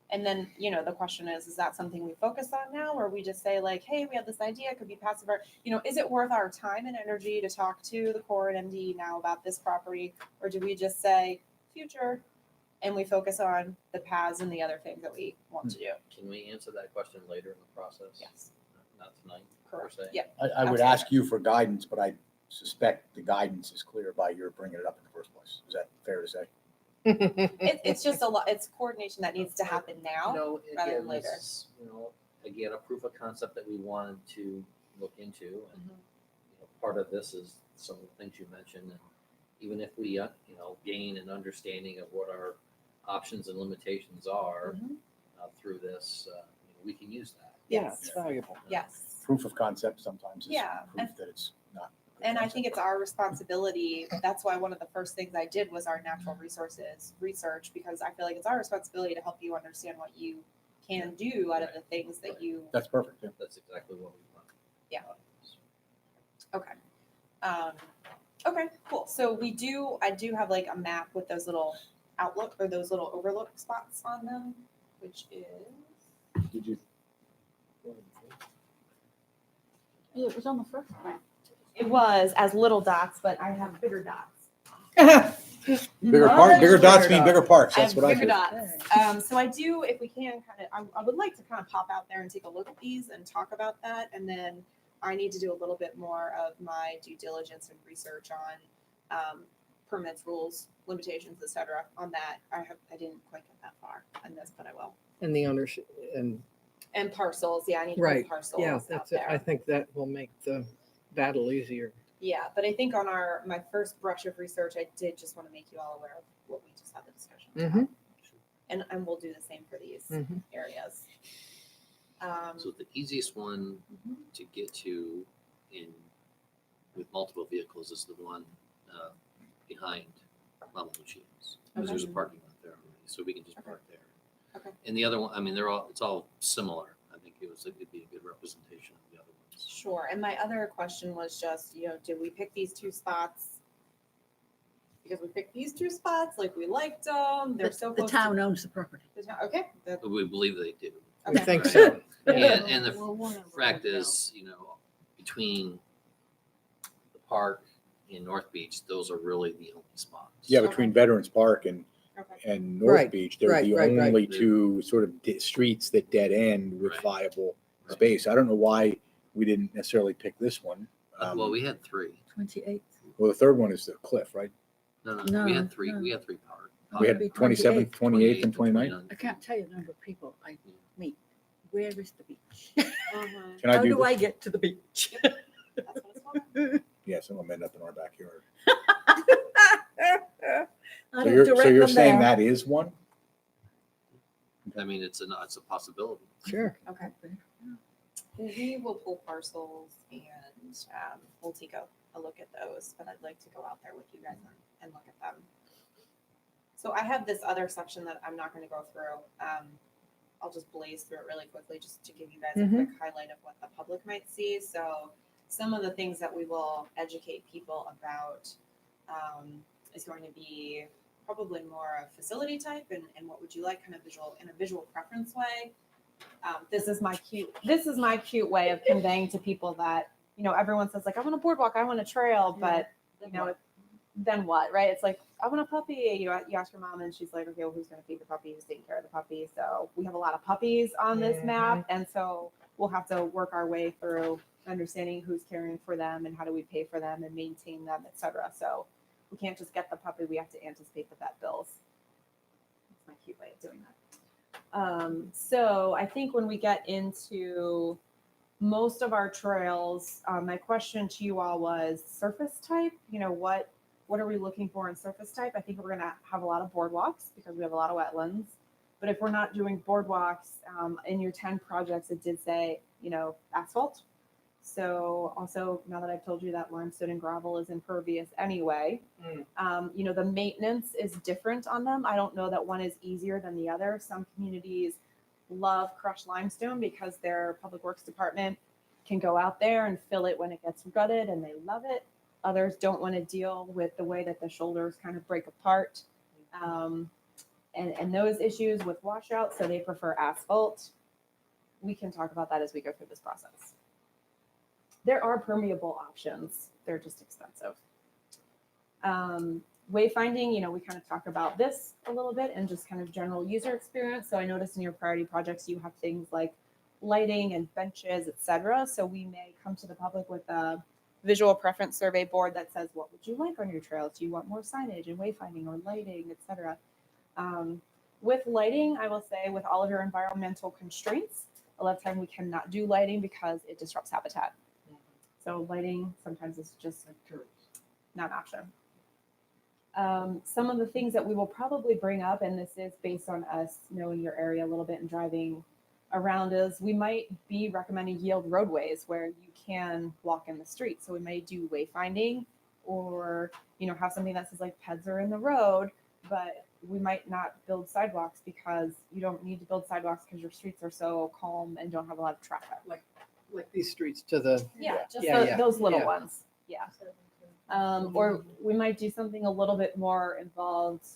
And then, the question is that something we focus on now, or we just say like, hey, we have this idea, it could be passive, or, is it worth our time and energy to talk to the core and MD now about this property? Or do we just say future and we focus on the paths and the other things that we want to do? Can we answer that question later in the process? Yes, Not tonight, per correct. se? Yep. I would ask you for guidance, but I suspect the guidance is clear by your bringing it up in the first place. Is that fair to say? It's just a lot, it's coordination that needs to happen now. rather than Again, later. this is, again, a proof of concept that we wanted to look into. And part of this is some of the things you mentioned. And even if we, gain an understanding of what our options and limitations are through this, we can use that. Yeah, it's valuable. Yes. Proof of concept sometimes is Yeah, proof that it's not. a good And I concept. think it's our responsibility. That's why one of the first things I did was our natural resources research, because I feel like it's our responsibility to help you understand what you can do out of the things that you. That's perfect. Yeah. That's exactly what we want. Yeah. Okay. Okay, cool. So I do have like a map with those little outlook or those little overlook spots on them, which is. Did you? Yeah, it was on the first one. It was as little dots, but I have bigger dots. Bigger Oh, park, bigger dots bigger mean bigger parks. I That's have what I bigger heard. dots. So I do, if we can, I would like to kind of pop out there and take a look at these and talk about that, and then I need to do a little bit more of my due diligence and research on permits, rules, limitations, etc. On that, I didn't quite get that far on this, but I will. And the ownership And parcels, yeah, I need to right. put parcels Yeah, out that's it. there. I think that will make the battle easier. Yeah, but I think on my first brush of research, I did just want to make you all aware of what we just had the discussion about. And we'll do the same for these Mhm. areas. So the easiest one to get to with multiple vehicles is the one behind Mama Lucia's. Because there's a parking lot there already, so we can just park there. Okay. And the other one, I mean, it's all similar. I think it'd be a good representation of the other ones. Sure. And my other question was just, did we pick these two spots because we picked these two spots? Like we liked them. They're so The close. town owns the property. To the town. Okay. But we believe they do. We Okay. think Right. so. And the Well, one of them fact don't. is, between the park and North Beach, those are really the only spots. Yeah, between Veterans Park and Okay. North Right, Beach, they're right, the right, right. only two sort of streets that dead end with Right. viable Right. space. I don't know why we didn't necessarily pick this one. Well, we had three. 28. Well, the third one is the cliff, right? No, No, we had three. no. We had three powered. We had Be 27th, 28th, and 29th. I can't tell you the number of people I meet. Where is the beach? Can I How do do I this? get to the beach? That's what it's called. Yeah, some of them end up in our backyard. I So don't you're, direct them saying there. that is one? I mean, it's a possibility. Sure. Okay. We will pull parcels and we'll take a look at those, but I'd like to go out there with you guys and look at them. So I have this other section that I'm not going to go through. I'll just blaze through it really quickly just to give you guys a quick highlight of what the public might see. So some of the things that we will educate people about is going to be probably more a facility type and what would you like kind of in a visual preference way. This is my cute way of conveying to people that, you know, everyone says like, I want a boardwalk, I want a trail, but you know, then what, right? It's like, I want a puppy. You ask your mom and she's like, okay, well, who's going to feed the puppy? Who's taking care of the puppy? So we have a lot of puppies on this map. And so we'll have to work our way through understanding who's caring for them and how do we pay for them and maintain them, et cetera. So we can't just get the puppy. We have to anticipate the vet bills. That's my cute way of doing that. So I think when we get into most of our trails, my question to you all was surface type. You know, what are we looking for in surface type? I think we're going to have a lot of boardwalks because we have a lot of wetlands. But if we're not doing boardwalks, in your 10 projects, it did say, you know, asphalt. So also, now that I've told you that limestone and gravel is impervious anyway, you know, the maintenance is different on them. I don't know that one is easier than the other. Some communities love crushed limestone because their public works department can go out there and fill it when it gets gutted and they love it. Others don't want to deal with the way that the shoulders kind of break apart and those issues with washout, so they prefer asphalt. We can talk about that as we go through this process. There are permeable options. They're just expensive. Wayfinding, you know, we kind of talk about this a little bit and just kind of general user experience. So I noticed in your priority projects, you have things like lighting and benches, et cetera. So we may come to the public with a visual preference survey board that says, what would you like on your trails? Do you want more signage and wayfinding or lighting, et cetera? With lighting, I will say with all of your environmental constraints, a lot of time we cannot do lighting because it disrupts habitat. So lighting sometimes is just not an option. Some of the things that we will probably bring up, and this is based on us knowing your area a little bit and driving around, is we might be recommending yield roadways where you can walk in the street. So we may do wayfinding or, you know, have something that says like peds are in the road, but we might not build sidewalks because you don't need to build sidewalks because your streets are so calm and don't have a lot of traffic. Like these streets to the, Those little yeah. ones. Yeah. Or we might do something a little bit more involved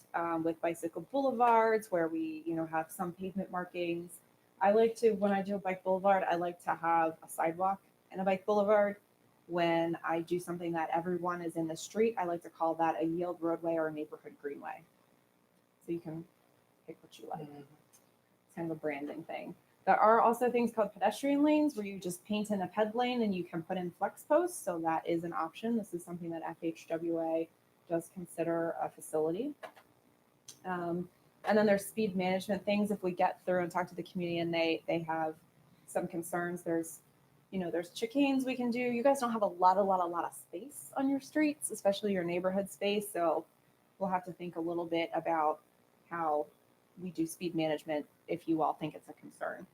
with bicycle boulevards where we, you know, have some pavement markings. I like to, when I do a bike boulevard, I like to have a sidewalk and a bike boulevard. When I do something that everyone is in the street, I like to call that a yield roadway or a neighborhood greenway. So you can pick what you like. It's kind of a branding thing. There are also things called pedestrian lanes where you just paint in a ped lane and you can put in flex posts. So that is an option. This is something that FHWA does consider a facility. And then there's speed management things. If we get through and talk to the community and they have some concerns, there's chicanes we can do. You guys don't have a lot of space on your streets, especially your neighborhood space. So we'll have to think a little bit about how we do speed management if you all think it's a concern.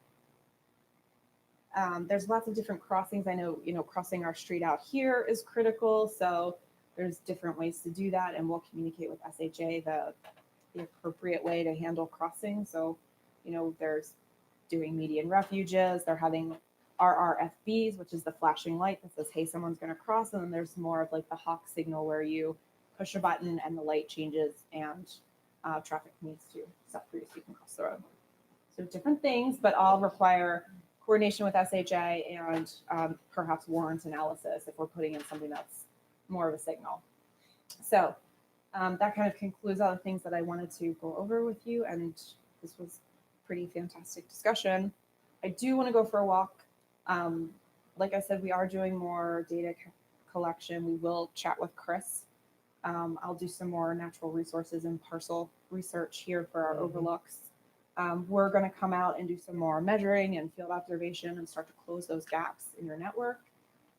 There's lots of different crossings. I know, you know, crossing our street out here is critical. So there's different ways to do that. And we'll communicate with SHA the appropriate way to handle crossing. So, you know, there's doing median refuges. They're having RRFBs, which is the flashing light that says, hey, someone's going to cross. And then there's more of like the hawk signal where you push a button and the light changes and traffic needs to stop for you so you can cross the road. So different things, but all require coordination with SHA and perhaps warrant analysis if we're putting in something that's more of a signal. So that kind of concludes all the things that I wanted to go over with you. And this was pretty fantastic discussion. I do want to go for a walk. Like I said, we are doing more data collection. We will chat with Chris. I'll do some more natural resources and parcel research here for our overlooks. We're going to come out and do some more measuring and field observation and start to close those gaps in your network.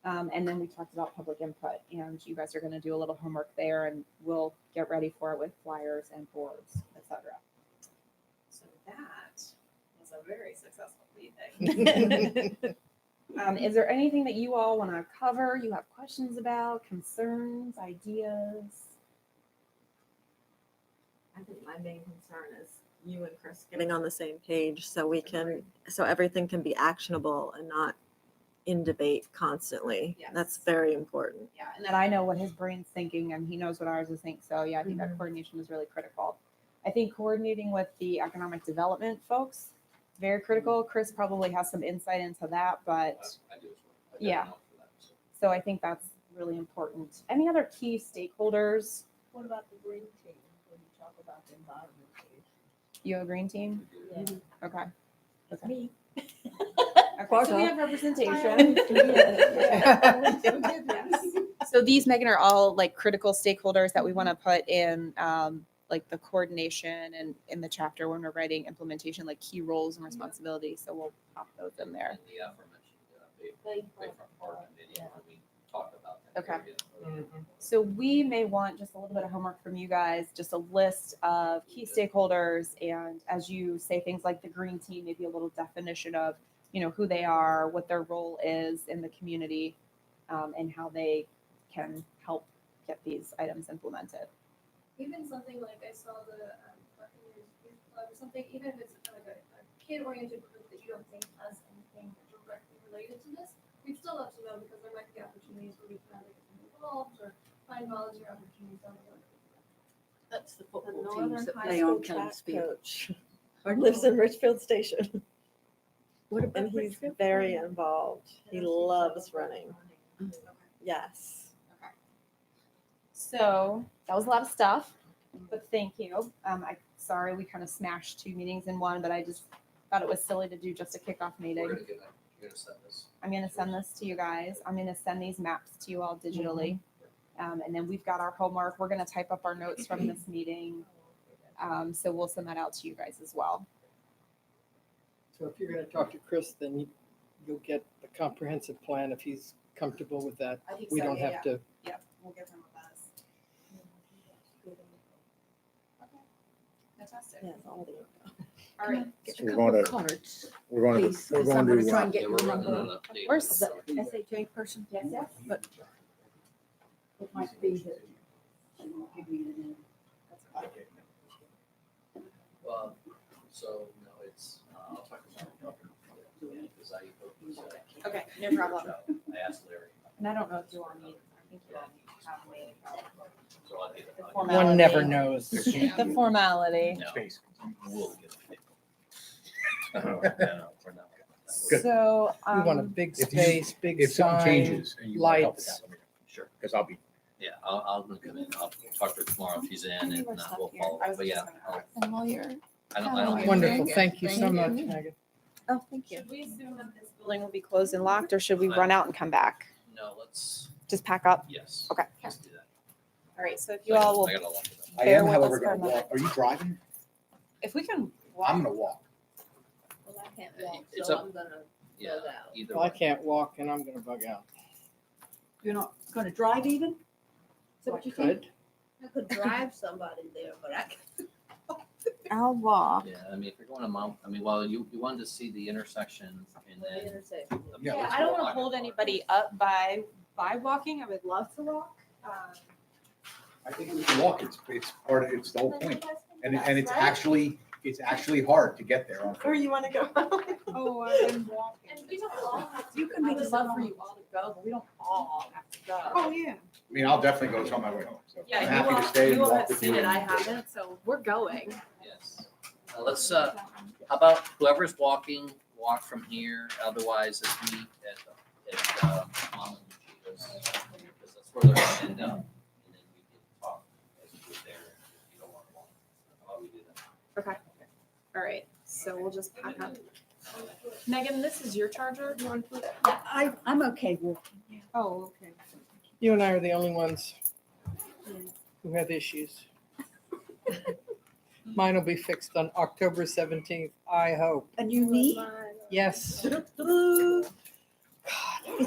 And then we talked about public input, and you guys are going to do a little homework there, and we'll get ready for it with flyers and boards, etc. So that was a very successful meeting. Is there anything that you all want to cover? You have questions about, concerns, ideas? I think my main concern is you and Chris getting on the same page so we can, so everything can be actionable and not in debate constantly. Yes. That's very important. Yeah, and that I know what his brain's thinking and he knows what ours is thinking. So yeah, I think that coordination is really critical. I think coordinating with the economic development folks, very critical. Chris probably has some insight into that, but I do as well. I got a Yeah. note for that, so. so I think that's really important. Any other key stakeholders? What about the green team when you talk about the environment? You have a green team? We do. Yeah. Okay. That's me. Okay, so we have representation. So these, Megan, are all like critical stakeholders that we want to put in like the coordination and in the chapter when we're writing implementation, like key roles and responsibilities. So we'll pop those in there. And the aforementioned Bayfront Park Committee, when we talked about that. Okay. area. So we may want just a little bit of homework from you guys, just a list of key stakeholders. And as you say things like the green team, maybe a little definition of, you know, who they are, what their role is in the community, and how they can help get these items implemented. Even something like I saw the Buccaneers Youth Club or something, even if it's kind of a kid-oriented group that you don't think has anything directly related to this, we'd still love to know because there might be opportunities where we can either get involved or find volunteer opportunities down the road. That's the The football Northern teams that High play School on track Kensfield. coach Pardon? lives in Richfield Station, What about and he's Richfield? very involved. He loves running. Yes. So that was a lot of stuff, but thank you. Sorry we kind of smashed 2 meetings in one, but I just thought it was silly to do just a kickoff meeting. We're gonna get that, you're gonna send this. I'm going to send this to you guys. I'm going to send these maps to you all digitally. And then we've got our homework. We're going to type up our notes from this meeting. So we'll send that out to you guys as well. So if you're gonna talk to Chris, then you'll get the comprehensive plan if he's comfortable with that. I think We don't have to, Yep, we'll give him a buzz. Okay, fantastic. Yes, all the All right. Get So a we're couple going of to- cards, We're going to, please, we're 'cause I'm going gonna try to, and get Yeah, your we're running number. an update. Where's Of the SHA person? Yes, yes. But it might be that she won't give me the name. Well, so, no, it's, I'll talk about it. Because Okay, no problem. I asked Larry. And I don't know if you all need, I think you all have me. So I'll get it. The I'll get it. formality. one never knows. The formality. No, space. we'll get it. No, we're not. Good. So, We want a big If you- space, big If something sign. changes and you want help with lights. that, let me know. Sure. Because I'll be, Yeah, I'll come in. I'll talk to her tomorrow if she's in and we'll follow. I was But just yeah, gonna I'll- ask. Lawyer. I don't. Wonderful, thank you so much, Megan. Oh, thank you. Should we assume that this building will be closed and locked, or should we run out and come back? No, let's, Just pack up? yes. Okay. Let's do that. All right, so if you all will, I gotta lock it up. I Bear am with however us for going a to walk. Are you driving? if we can I'm walk, going to walk. Well, I can't walk, It's so up- I'm gonna Yeah, bug out. either Well, I way. can't walk and I'm gonna bug out. You're not gonna drive even? Is that I what you think? could. I could drive somebody there, but I can't. I'll walk. Yeah, I mean, if you're going to Mount, I mean, well, you wanted to see the intersection and The then. intersection. Yeah, Yeah, let's I don't walk. want to hold anybody up by walking. I would love to walk. I think we can walk. It's part of, it's the whole point. And it's Right? actually hard to get there on Or foot. you want to go? Oh, I've been walking. And we don't all have to. You can make a love for you all to go, but we don't all have to go. Oh, yeah. I mean, I'll definitely go. It's on my way home. So Yeah, I'm you happy all, to stay and you all walk have with seen you. it. I haven't, so we're going. Yes. Let's, how about whoever's walking, walk from here, otherwise let's meet at Mom and Lucia's. Because that's where they're gonna end up. And then we can talk as we get there, if you don't want to walk. How about we do that? Okay. All right. So we'll just pack up. Megan, this is your charger. You want to put it? I'm okay walking. Oh, okay. You and I are the only ones who have issues. Mine will be fixed on October 17th, I hope. And you need? Yes, Is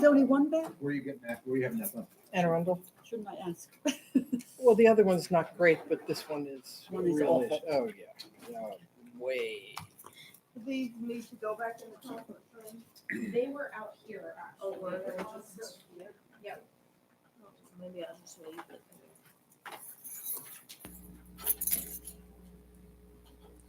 only one there? Where are you getting that? Where are you having that from? Anne Arundel. Shouldn't I ask? Well, the other one's not great, but this one is. One is real awful. Oh, yeah. No, way. These need to go back in the conference room. They were out here. Oh, Actually. were They they? were just- Yep. Maybe I'll just leave it.